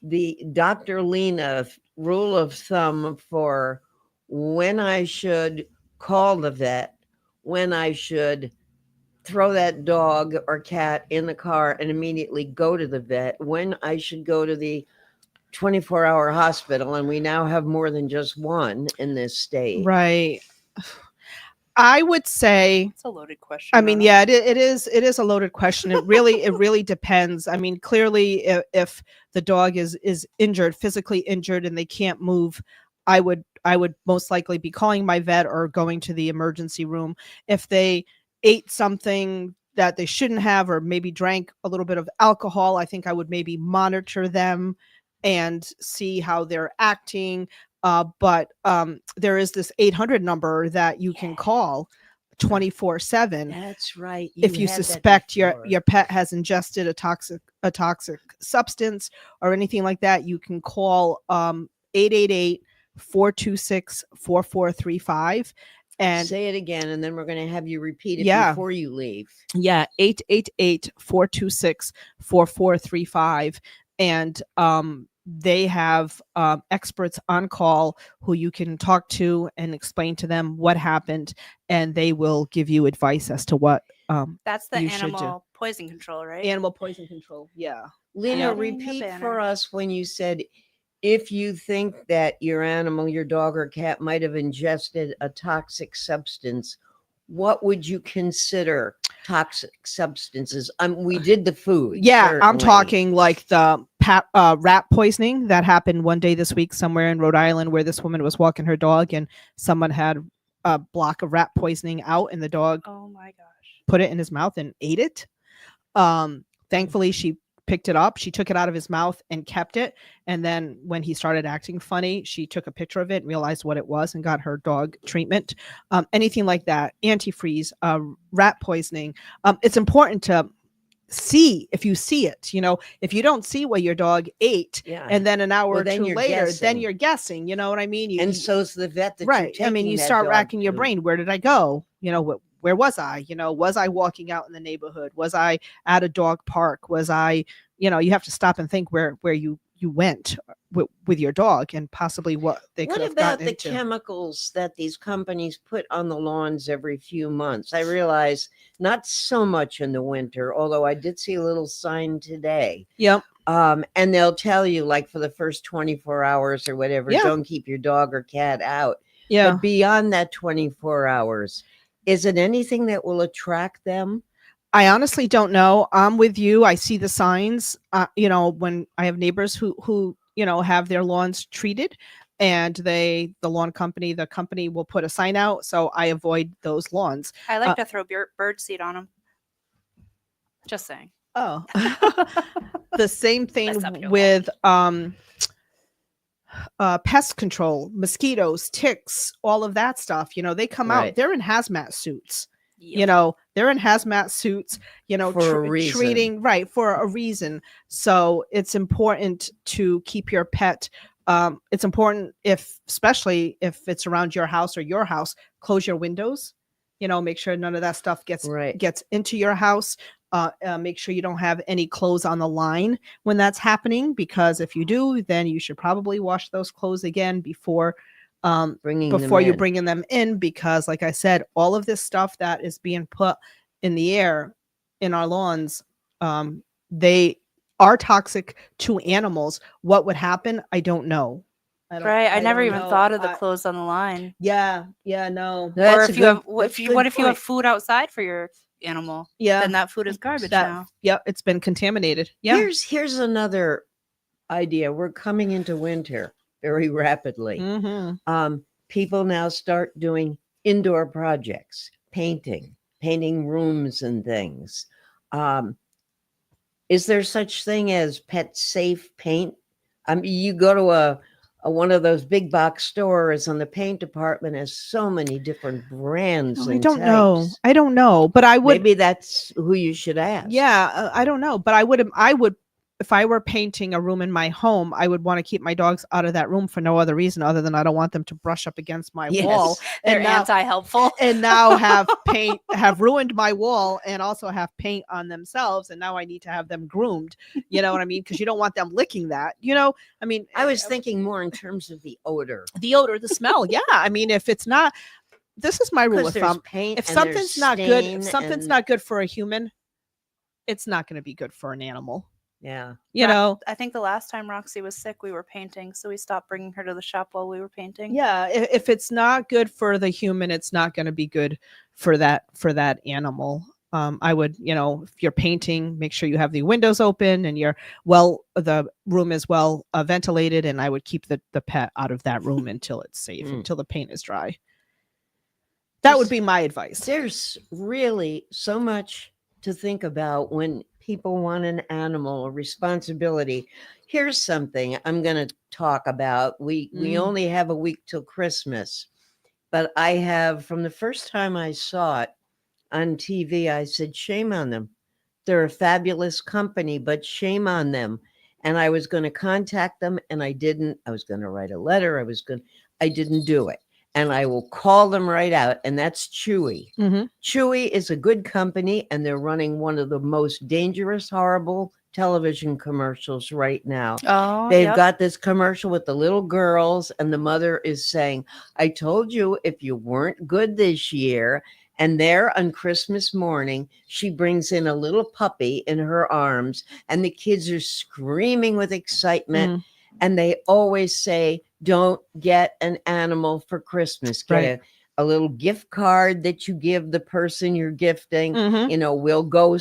the Dr. Lena rule of thumb for when I should call the vet, when I should throw that dog or cat in the car and immediately go to the vet, when I should go to the 24-hour hospital? And we now have more than just one in this state. Right. I would say It's a loaded question. I mean, Ronna. yeah, it is a loaded question. It really depends. I mean, clearly if the dog is injured, physically injured, and they can't move, I would most likely be calling my vet or going to the emergency room. If they ate something that they shouldn't have or maybe drank a little bit of alcohol, I think I would maybe monitor them and see how they're acting. But there is this 800 number that you can call 24/7. That's right. If you had that suspect before. your pet has ingested a toxic substance or anything like that, you can call 888-426-4435 and say it again, and then we're going to have you repeat it Yeah. before you leave. yeah, 888-426-4435. And they have experts on call who you can talk to and explain to them what happened, and they will give you advice as to what That's the you should do. animal poison control, right? Animal poison control. Yeah. Lena, Yeah. repeat Banner. for us when you said if you think that your animal, your dog or cat, might have ingested a toxic substance, what would you consider toxic substances? We did the food. Yeah, I'm certainly. talking like the rat poisoning that happened one day this week somewhere in Rhode Island, where this woman was walking her dog and someone had a block of rat poisoning out, and the dog Oh my gosh. put it in his mouth and ate it. Thankfully, she picked it up. She took it out of his mouth and kept it. And then when he started acting funny, she took a picture of it, realized what it was, and got her dog treatment. Anything like that, antifreeze, rat poisoning. It's important to see if you see it. You know, if you don't see what your dog ate, Yeah. and then an hour Well, or then two you're later, then guessing. you're guessing. You know what I mean? You, And so's the vet that you're right. I mean, taking you that start dog racking your to. brain. Where did I go? You know, where was I? You know, was I walking out in the neighborhood? Was I at a dog park? Was I, you know, you have to stop and think where you went with your dog and possibly what they could What have about gotten the into. chemicals that these companies put on the lawns every few months? I realize not so much in the winter, although I did see a little sign today. Yep. And they'll tell you, like, for the first 24 hours or whatever, Yeah. don't keep your dog or cat out. Yeah. But beyond that 24 hours, is it anything that will attract them? I honestly don't know. I'm with you. I see the signs. You know, when I have neighbors who you know have their lawns treated, and the company will put a sign out. So I avoid those lawns. I like to throw bird seed on them. Just saying. Oh, the same thing Mess up your with pest control, mosquitoes, ticks, all of that stuff. You know, they come out. Right. They're in hazmat suits, You know, they're in hazmat suits, you know, For a reason. treating right for a reason. So it's important to keep your pet. It's important especially if it's around your house, close your windows, you know, make sure none of that stuff gets into your house. Make sure you don't have any clothes on the line when that's happening, because if you do, then you should probably wash those clothes again before you bringing them in, because like I said, all of this stuff that is being put in the air in our lawns, they are toxic to animals. What would happen? I don't know. I never even thought of the clothes on the line. No. Or if you have food outside for your animal, then that food is garbage now. Yep, it's been contaminated. Yeah. Here's another idea. We're coming into winter very rapidly. People now start doing indoor projects, painting rooms and things. Is there such thing as pet safe paint? I mean, you go to a one of those big box stores, and the paint department has so many different brands. I don't know, but I would. Maybe that's who you should ask. Yeah, I don't know, but I would. If I were painting a room in my home, I would want to keep my dogs out of that room for no other reason other than I don't want them to brush up against my wall. They're anti-helpful. And now have ruined my wall and also have paint on themselves. And now I need to have them groomed. You know what I mean? Because you don't want them licking that. You know, I mean, I was thinking more in terms of the odor. The smell. Yeah. I mean, if it's not, this is my rule of thumb. If something's not good for a human, it's not going to be good for an animal. Yeah. You know, I think the last time Roxy was sick, we were painting. So we stopped bringing her to the shop while we were painting. Yeah. If it's not good for the human, it's not going to be good for that animal. I would, you know, if you're painting, make sure you have the windows open and the room is well ventilated. And I would keep the pet out of that room until it's safe, until the paint is dry. That would be my advice. There's really so much to think about when people want an animal, a responsibility. Here's something I'm going to talk about. We only have a week till Christmas, but I have, from the first time I saw it on TV, I said, shame on them. They're a fabulous company, but shame on them. And I was going to contact them and I didn't. I was going to write a letter. I didn't do it. And I will call them right out. And that's Chewy. Chewy is a good company, and they're running one of the most dangerous, horrible television commercials right now. They've got this commercial with the little girls, and the mother is saying, I told you if you weren't good this year. And there on Christmas morning, she brings in a little puppy in her arms, and the kids are screaming with excitement. And they always say, don't get an animal for Christmas. Get a little gift card that you give the person you're gifting. You know, we'll go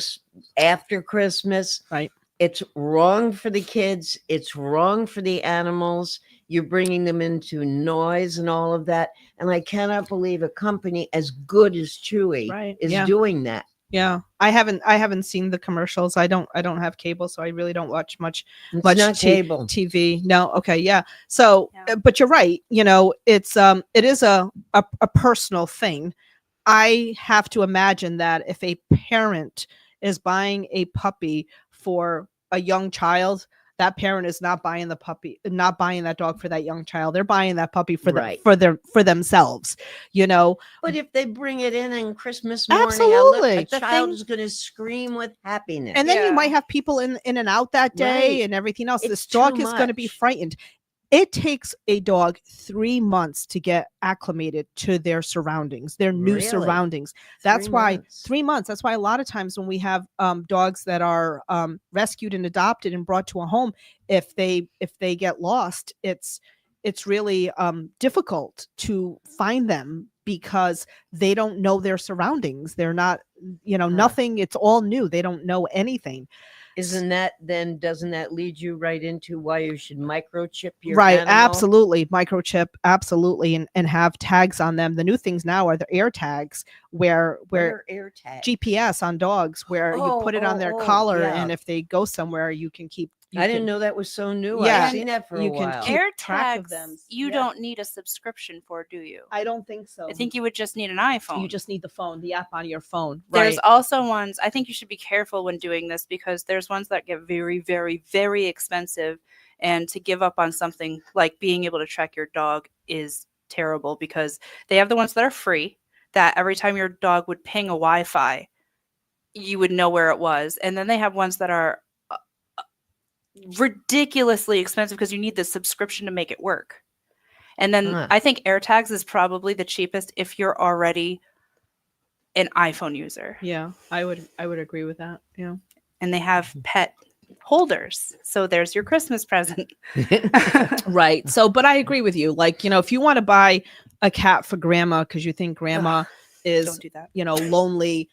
after Christmas. Right. It's wrong for the kids. It's wrong for the animals. You're bringing them into noise and all of that. And I cannot believe a company as good as Chewy is doing that. Yeah, I haven't seen the commercials. I don't have cable, so I really don't watch much cable TV. No, okay, yeah. So, but you're right. You know, it is a personal thing. I have to imagine that if a parent is buying a puppy for a young child, that parent is not buying that dog for that young child. They're buying that puppy for themselves, you know. But if they bring it in on Christmas morning, absolutely, the child is going to scream with happiness. And then you might have people in and out that day and everything else. This dog is going to be frightened. It takes a dog 3 months to get acclimated to their surroundings, their new surroundings. That's why 3 months. That's why a lot of times when we have dogs that are rescued and adopted and brought to a home, if they get lost, it's really difficult to find them because they don't know their surroundings. They're not, you know, nothing. It's all new. They don't know anything. Doesn't that lead you right into why you should microchip your animal? Absolutely. Microchip, absolutely. And have tags on them. The new things now are the air tags where air tags? GPS on dogs where you put it on their collar and if they go somewhere you can keep I didn't know that was so new. Yeah, I've seen that for a you can while. keep AirTags, track of them. you Yeah. don't need a subscription for, do you? I don't think so. I think you would just need an iPhone. You just need the phone, the app on your phone. There's Right. also ones, I think you should be careful when doing this, because there's ones that get very, very, very expensive. And to give up on something like being able to track your dog is terrible, because they have the ones that are free, that every time your dog would ping a Wi-Fi, you would know where it was. And then they have ones that are ridiculously expensive because you need the subscription to make it work. And then I think AirTags is probably the cheapest if you're already an iPhone user. Yeah, I would agree with that. Yeah. And they have pet holders. So there's your Christmas present. Right. So, but I agree with you. Like, if you want to buy a cat for grandma because you think grandma is, don't do that. Lonely.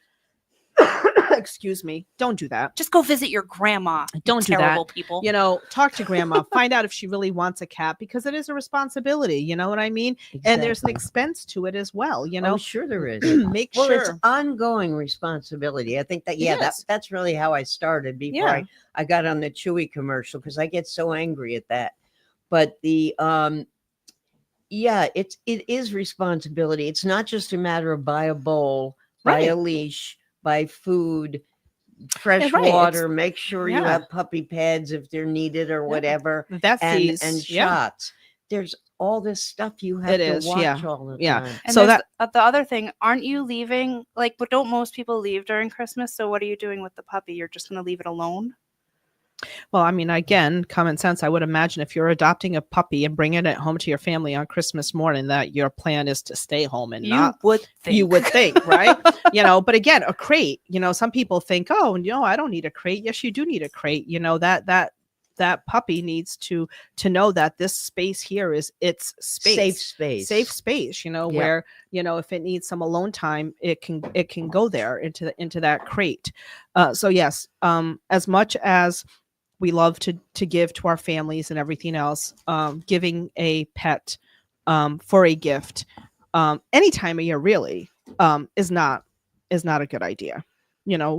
Excuse me. Don't do that. Just go visit your grandma. Don't do terrible that. people. Talk to grandma. Find out if she really wants a cat, because it is a responsibility. You know what I mean? And there's an expense to it as well. Oh, sure there is. Make well, sure. it's ongoing responsibility. I think that that's really how I started before I got on the Chewy commercial, because I get so angry at that. But the it is responsibility. It's not just a matter of buy a bowl, buy a leash, buy food, fresh water, make sure you have puppy pads if they're needed or whatever. That fees and shots. There's all this stuff you have to watch all the time. And so that the other thing, aren't you leaving? Like, but don't most people leave during Christmas? So what are you doing with the puppy? You're just going to leave it alone? Well, I mean, again, common sense. I would imagine if you're adopting a puppy and bringing it home to your family on Christmas morning, that your plan is to stay home and you would think, right? But again, a crate. Some people think, oh, no, I don't need a crate. Yes, you do need a crate. That puppy needs to know that this space here is its space, safe space. Where if it needs some alone time, it can go there into that crate. So yes, as much as we love to give to our families and everything else, giving a pet for a gift any time of year really is not a good idea.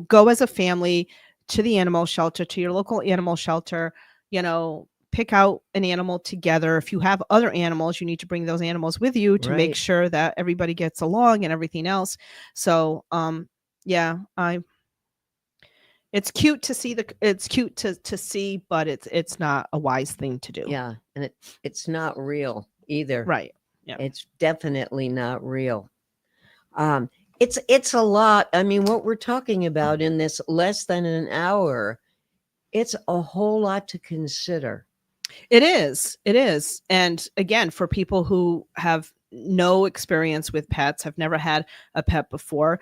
Go as a family to the animal shelter, to your local animal shelter, pick out an animal together. If you have other animals, you need to bring those animals with you to make sure that everybody gets along and everything else. So it's cute to see to see, but it's not a wise thing to do. Yeah. And it's not real either. Right. Yeah. It's definitely not real. It's a lot. I mean, what we're talking about in this less than an hour, it's a whole lot to consider. It is. And again, for people who have no experience with pets, have never had a pet before,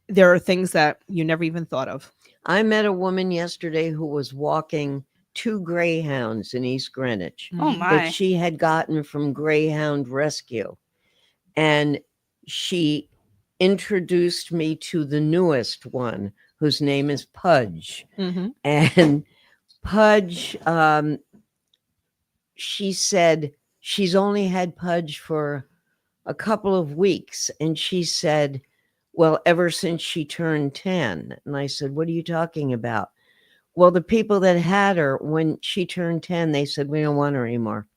there are things that you never even thought of. I met a woman yesterday who was walking 2 greyhounds in East Greenwich that she had gotten from Greyhound Rescue. And she introduced me to the newest one, whose name is Pudge. Mm-hmm. And Pudge, she said she's only had Pudge for a couple of weeks. And she said, well, ever since she turned 10. And I said, what are you talking about? Well, the people that had her when she turned 10, they said, we don't want her anymore.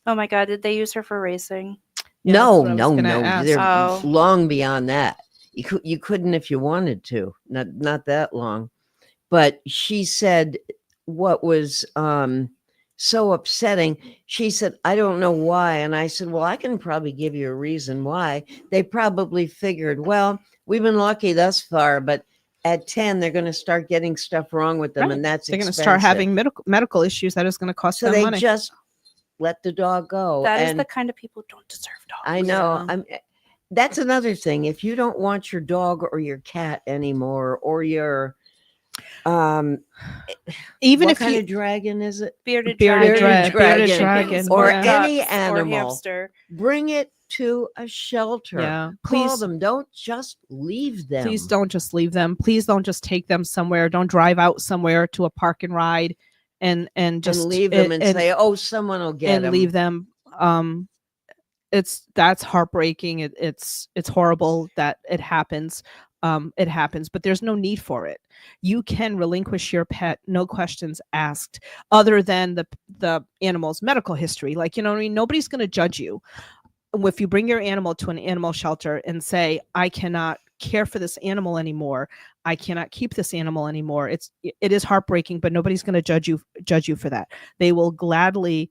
Oh my God. Did they use her for racing? No. They're long beyond that. You couldn't if you wanted to, not that long. But she said what was so upsetting. She said, I don't know why. And I said, well, I can probably give you a reason why. They probably figured, well, we've been lucky thus far, but at 10, they're going to start getting stuff wrong with them. And they're going to start having medical issues that is going to cost them money. So they just let the dog go. That is the kind of people who don't deserve dogs. I know. That's another thing. If you don't want your dog or your cat anymore, or your even what if kind of dragon is it? Bearded dragon, or any ducks, animal, or hamster, bring it to a shelter. Yeah, call them. Don't just leave them. Please don't just leave them. Please don't just take them somewhere. Don't drive out somewhere to a park and ride and just leave them and say, oh, someone will get them. And leave them. That's heartbreaking. It's horrible that it happens. it happens, but there's no need for it. You can relinquish your pet, no questions asked, other than the animal's medical history. Like, you know what I mean? Nobody's going to judge you if you bring your animal to an animal shelter and say, I cannot care for this animal anymore, I cannot keep this animal anymore. It is heartbreaking, but nobody's going to judge you for that. They will gladly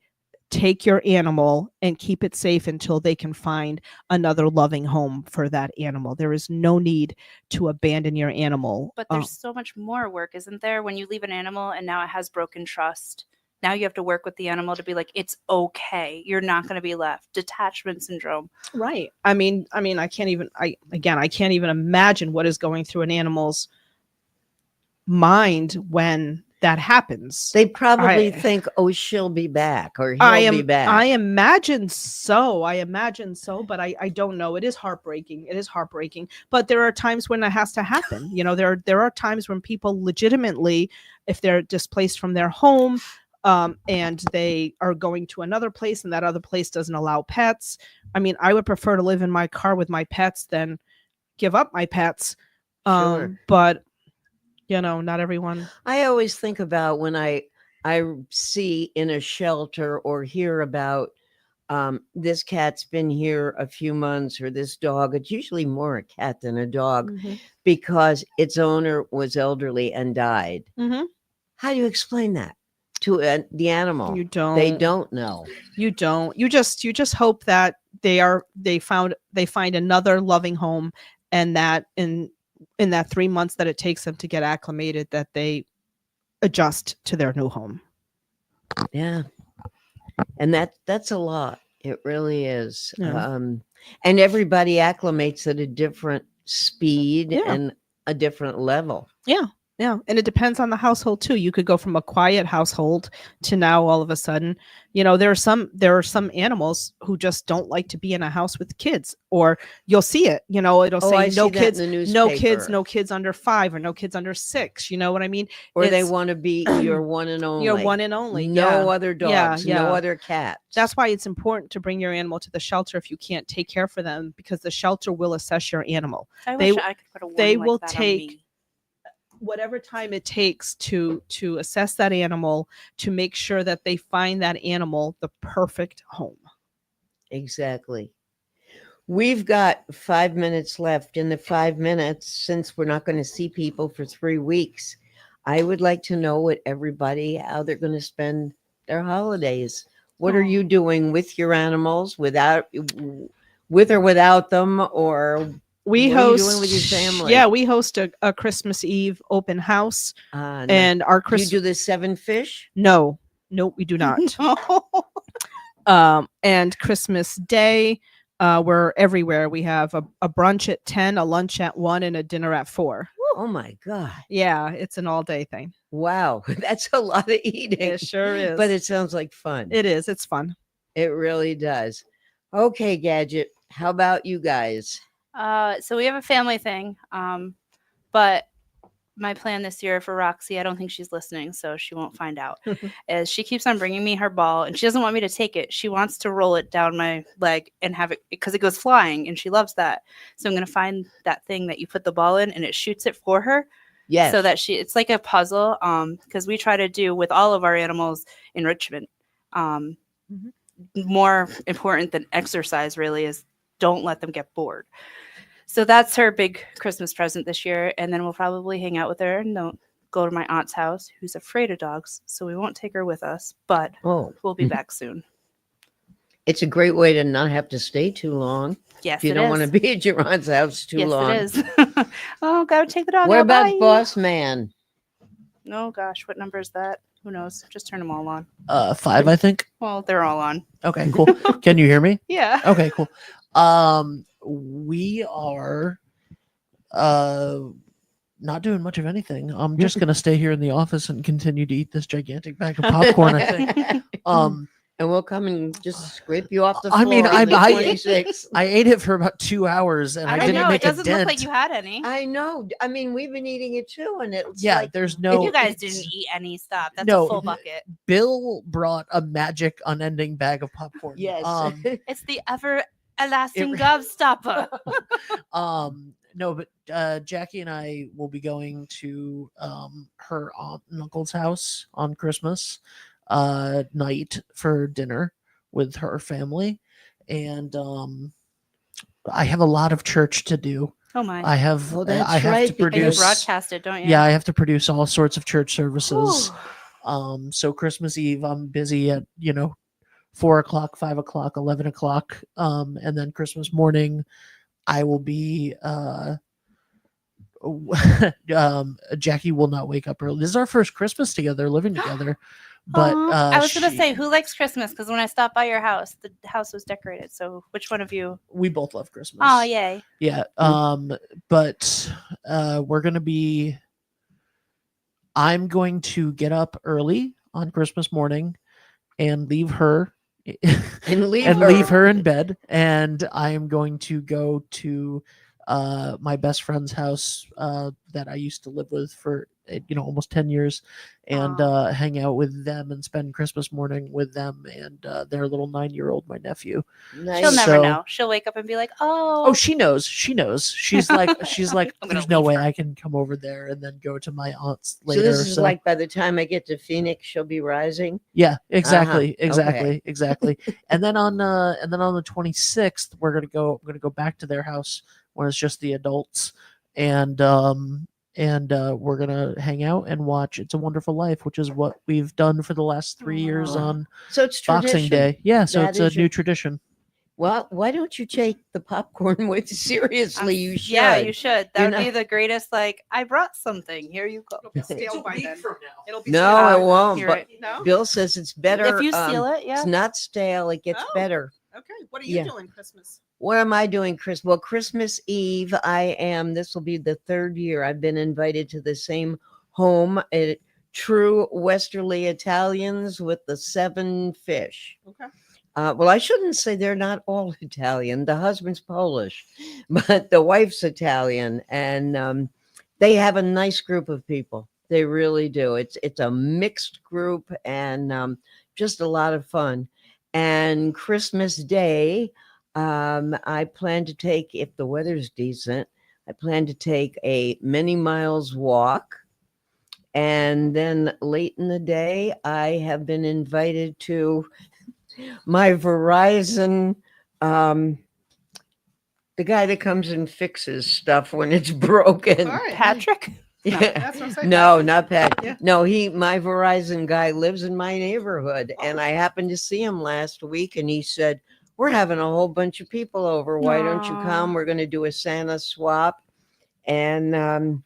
take your animal and keep it safe until they can find another loving home for that animal. There is no need to abandon your animal. But there's so much more work, isn't there? When you leave an animal and now it has broken trust, now you have to work with the animal to be like, it's okay. You're not going to be left. Detachment syndrome. Right. I mean, I can't even imagine what is going through an animal's mind when that happens. They probably think, oh, she'll be back or he'll be back. I imagine so, but I don't know. It is heartbreaking. But there are times when it has to happen. You know, there are times when people legitimately, if they're displaced from their home, and they are going to another place and that other place doesn't allow pets. I mean, I would prefer to live in my car with my pets than give up my pets. Sure. But you know, not everyone. I always think about when I see in a shelter or hear about this cat's been here a few months or this dog. It's usually more a cat than a dog because its owner was elderly and died. How do you explain that to the animal? You don't. They don't know. You don't. You just hope that they find another loving home, and that in that 3 months that it takes them to get acclimated, that they adjust to their new home. Yeah. And that's a lot. It really is. Yeah. And everybody acclimates at a different speed and a different level. Yeah. Yeah. And it depends on the household too. You could go from a quiet household to now all of a sudden, you know, there are some animals who just don't like to be in a house with kids, or you'll see it, you know, it'll say no kids under 5 or no kids under 6. You know what I mean? Or they want to be your one and only. Your one and only. No other dogs, no other cats. That's why it's important to bring your animal to the shelter if you can't take care for them, because the shelter will assess your animal. I wish I could put a warning they like will that take on me. Whatever time it takes to assess that animal, to make sure that they find that animal the perfect home. Exactly. We've got 5 minutes left. In the 5 minutes, since we're not going to see people for 3 weeks, I would like to know how they're going to spend their holidays. What are you doing with your animals, with or without them, or we what host, are you doing with your family? Yeah, we host a Christmas Eve open house. And our Christmas. You do the 7 fish? No, we do not. And Christmas Day, we're everywhere. We have a brunch at 10, a lunch at 1, and a dinner at 4. Oh my God. Yeah, it's an all-day thing. Wow, that's a lot of eating. It sure is. But it sounds like fun. It is. It's fun. It really does. Okay, Gadget, how about you guys? So we have a family thing, but my plan this year for Roxy, I don't think she's listening, so she won't find out, is she keeps on bringing me her ball, and she doesn't want me to take it. She wants to roll it down my leg and have it, because it goes flying, and she loves that. So I'm going to find that thing that you put the ball in, and it shoots it for her. Yes. So that it's like a puzzle, because we try to do with all of our animals enrichment. More important than exercise really is don't let them get bored. So that's her big Christmas present this year. And then we'll probably hang out with her and don't go to my aunt's house, who's afraid of dogs. So we won't take her with us, but we'll be back soon. It's a great way to not have to stay too long. Yes, if you don't want to be at your aunt's house too long. Yes, it is. Oh, gotta take the dog. What out. about Bye. Boss Man? Oh gosh, what number is that? Who knows? Just turn them all on. 5, I think. Well, they're all on. Okay, cool. Can you hear me? Yeah. Okay, cool. We are not doing much of anything. I'm just gonna stay here in the office and continue to eat this gigantic bag of popcorn, I think. And we'll come and just scrape you off the floor. I mean, I 26. I ate it for about 2 hours and I didn't know, make it a doesn't dent. look like you had any. I know. I mean, we've been eating it too, and it's there's no. You guys didn't eat any stuff. That's No. a full bucket. Bill brought a magic unending bag of popcorn. Yes. It's the everlasting gobstopper. No, but Jackie and I will be going to her aunt and uncle's house on Christmas night for dinner with her family, and I have a lot of church to do. Oh my! I have Oh, that's I have right, to because- And you produce. broadcast it, don't you? Yeah, I have to produce all sorts of church services. Whew. So Christmas Eve, I'm busy at 4 o'clock, 5 o'clock, 11 o'clock, and then Christmas morning, I will be. Jackie will not wake up early. This is our first Christmas together, living together. But Aw. I was gonna she- say, who likes Christmas? Because when I stopped by your house, the house was decorated. So which one of you? we both love Christmas. Oh, yay! Yeah. But we're gonna be. I'm going to get up early on Christmas morning and leave her And leave and her. leave her in bed, and I am going to go to my best friend's house that I used to live with for almost 10 years, and hang out with them and spend Christmas morning with them and their little 9-year-old, my nephew. Nice. She'll never So- know. She'll wake up and be like, Oh, she knows. She's like, I'm gonna there's no leave way her." I can come over there and then go to my aunt's So later. this is like by the time I get to Phoenix, she'll be rising. Yeah, exactly, Uh-huh. exactly, exactly. And then on the 26th, I'm gonna go back to their house when it's just the adults, and we're gonna hang out and watch It's a Wonderful Life, which is what we've done for the last 3 years Wow. on So it's Boxing tradition. Day. Yeah, so That it's a is new your- tradition. Well, why don't you take the popcorn with you? Seriously, you should. Yeah, you should. That You're would be not- the greatest. Like, I brought something. Here you go. Stale by then. It'll be No, stale. it won't. You're But right. No? Bill says it's better. If you seal it, yeah. It's not stale. It gets Oh. better. Okay. What are you Yeah. doing Christmas? What am I doing, Chris? Well, Christmas Eve, this will be the third year I've been invited to the same home at True Westerly Italians with the 7 fish. Okay. Well, I shouldn't say they're not all Italian. The husband's Polish, but the wife's Italian, and they have a nice group of people. They really do. It's a mixed group, and just a lot of fun. And Christmas Day, I plan to take, if the weather's decent, I plan to take a many miles walk. And then late in the day, I have been invited to my Verizon, the guy that comes and fixes stuff when it's broken. All right. Patrick. No, that's what I'm saying. No, not Pat. Yeah. No, my Verizon guy lives in my neighborhood, and I happened to see him last week, and he said, "We're having a whole bunch of people over. Why don't you come? Aw. We're going to do a Santa swap, and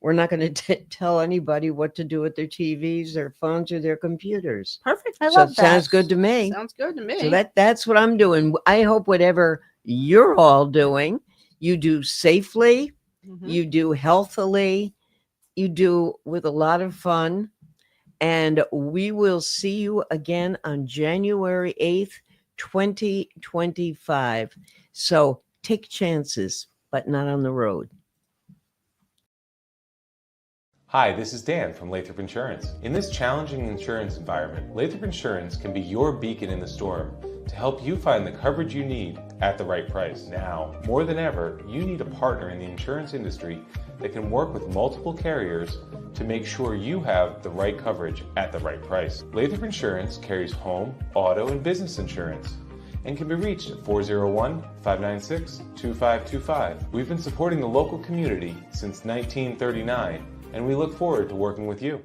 we're not going to tell anybody what to do with their TVs, their phones, or their computers." Perfect. I So love it that. sounds good to me. Sounds good to me. So that's what I'm doing. I hope whatever you're all doing, you do safely, Mhm. you do healthily, you do with a lot of fun. And we will see you again on January 8th, 2025. So take chances, but not on the road. Hi, this is Dan from Lathrop Insurance. In this challenging insurance environment, Lathrop Insurance can be your beacon in the storm to help you find the coverage you need at the right price. Now, more than ever, you need a partner in the insurance industry that can work with multiple carriers to make sure you have the right coverage at the right price. Lathrop Insurance carries home, auto, and business insurance and can be reached at 401-596-2525. We've been supporting the local community since 1939, and we look forward to working with you.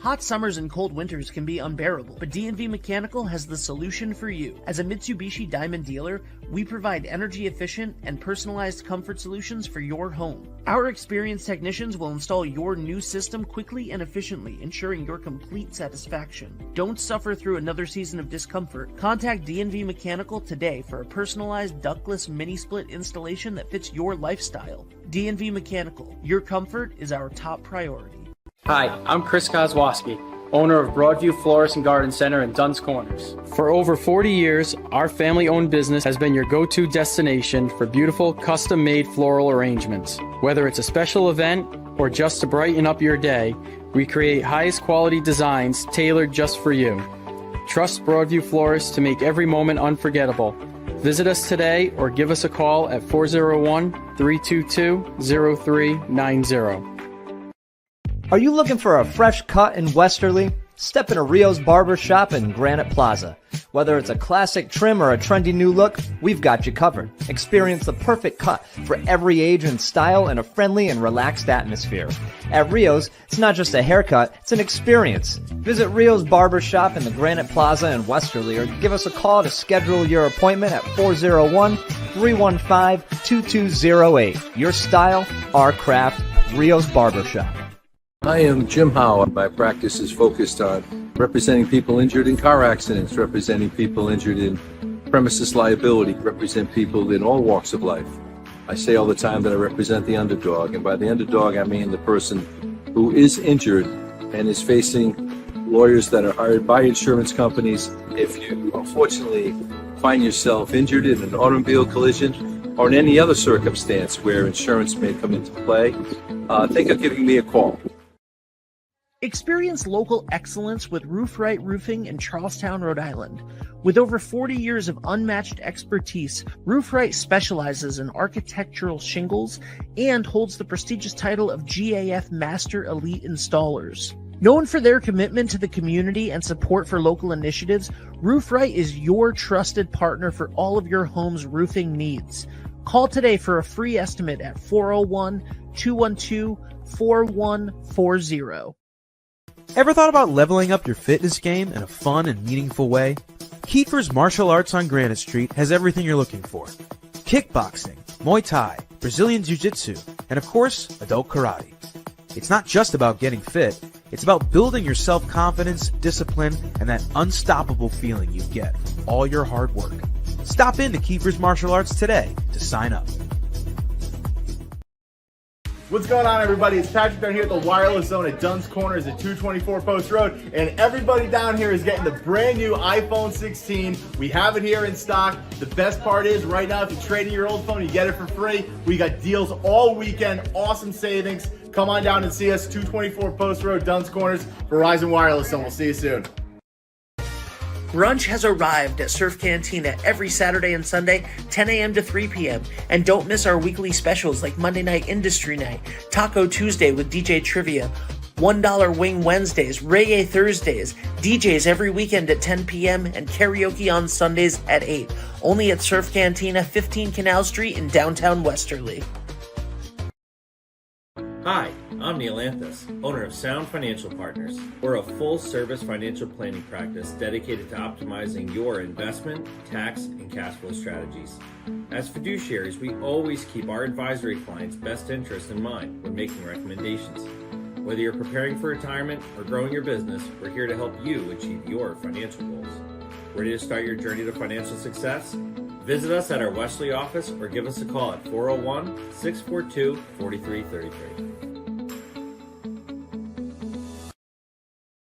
Hot summers and cold winters can be unbearable, but D&V Mechanical has the solution for you. As a Mitsubishi Diamond dealer, we provide energy-efficient and personalized comfort solutions for your home. Our experienced technicians will install your new system quickly and efficiently, ensuring your complete satisfaction. Don't suffer through another season of discomfort. Contact D&V Mechanical today for a personalized ductless mini-split installation that fits your lifestyle. D&V Mechanical, your comfort is our top priority. Hi, I'm Chris Kozłowski, owner of Broadview Florist and Garden Center in Duns Corners. For over 40 years, our family-owned business has been your go-to destination for beautiful, custom-made floral arrangements. Whether it's a special event or just to brighten up your day, we create highest quality designs tailored just for you. Trust Broadview Florists to make every moment unforgettable. Visit us today or give us a call at 401-322-0390. Are you looking for a fresh cut in Westerly? Step into Rio's Barber Shop in Granite Plaza. Whether it's a classic trim or a trendy new look, we've got you covered. Experience the perfect cut for every age and style in a friendly and relaxed atmosphere. At Rio's, it's not just a haircut, it's an experience. Visit Rio's Barber Shop in the Granite Plaza in Westerly or give us a call to schedule your appointment at 401-315-2208. Your style, our craft, Rio's Barber Shop. I am Jim Howe. My practice is focused on representing people injured in car accidents, representing people injured in premises liability, represent people in all walks of life. I say all the time that I represent the underdog, and by the underdog I mean the person who is injured and is facing lawyers that are hired by insurance companies. If you unfortunately find yourself injured in an automobile collision or in any other circumstance where insurance may come into play, think of giving me a call. Experience local excellence with Roof Right Roofing in Charlestown, Rhode Island. With over 40 years of unmatched expertise, Roof Right specializes in architectural shingles and holds the prestigious title of GAF Master Elite Installers. Known for their commitment to the community and support for local initiatives, Roof Right is your trusted partner for all of your home's roofing needs. Call today for a free estimate at 401-212-4140. Ever thought about leveling up your fitness game in a fun and meaningful way? Kiefer's Martial Arts on Granite Street has everything you're looking for. Kickboxing, Muay Thai, Brazilian Jiu-Jitsu, and of course, adult karate. It's not just about getting fit, it's about building your self-confidence, discipline, and that unstoppable feeling you get from all your hard work. Stop into Kiefer's Martial Arts today to sign up. What's going on, everybody? It's Patrick down here at the Wireless Zone at Dunn's Corners at 224 Post Road, and everybody down here is getting the brand new iPhone 16. We have it here in stock. The best part is right now, if you trade in your old phone, you get it for free. We got deals all weekend, awesome savings. Come on down and see us, 224 Post Road, Dunn's Corners, Verizon Wireless Zone. We'll see you soon. Brunch has arrived at Surf Cantina every Saturday and Sunday, 10 a.m. to 3 p.m. And don't miss our weekly specials like Monday Night Industry Night, Taco Tuesday with DJ Trivia, $1 Wing Wednesdays, Reggae Thursdays, DJs every weekend at 10 p.m. and karaoke on Sundays at 8. Only at Surf Cantina, 15 Canal Street in downtown Westerly. Hi, I'm Neil Anthus, owner of Sound Financial Partners. We're a full-service financial planning practice dedicated to optimizing your investment, tax, and cash flow strategies. As fiduciaries, we always keep our advisory clients' best interests in mind when making recommendations. Whether you're preparing for retirement or growing your business, we're here to help you achieve your financial goals. Ready to start your journey to financial success? Visit us at our Westerly office or give us a call at 401-642-4333.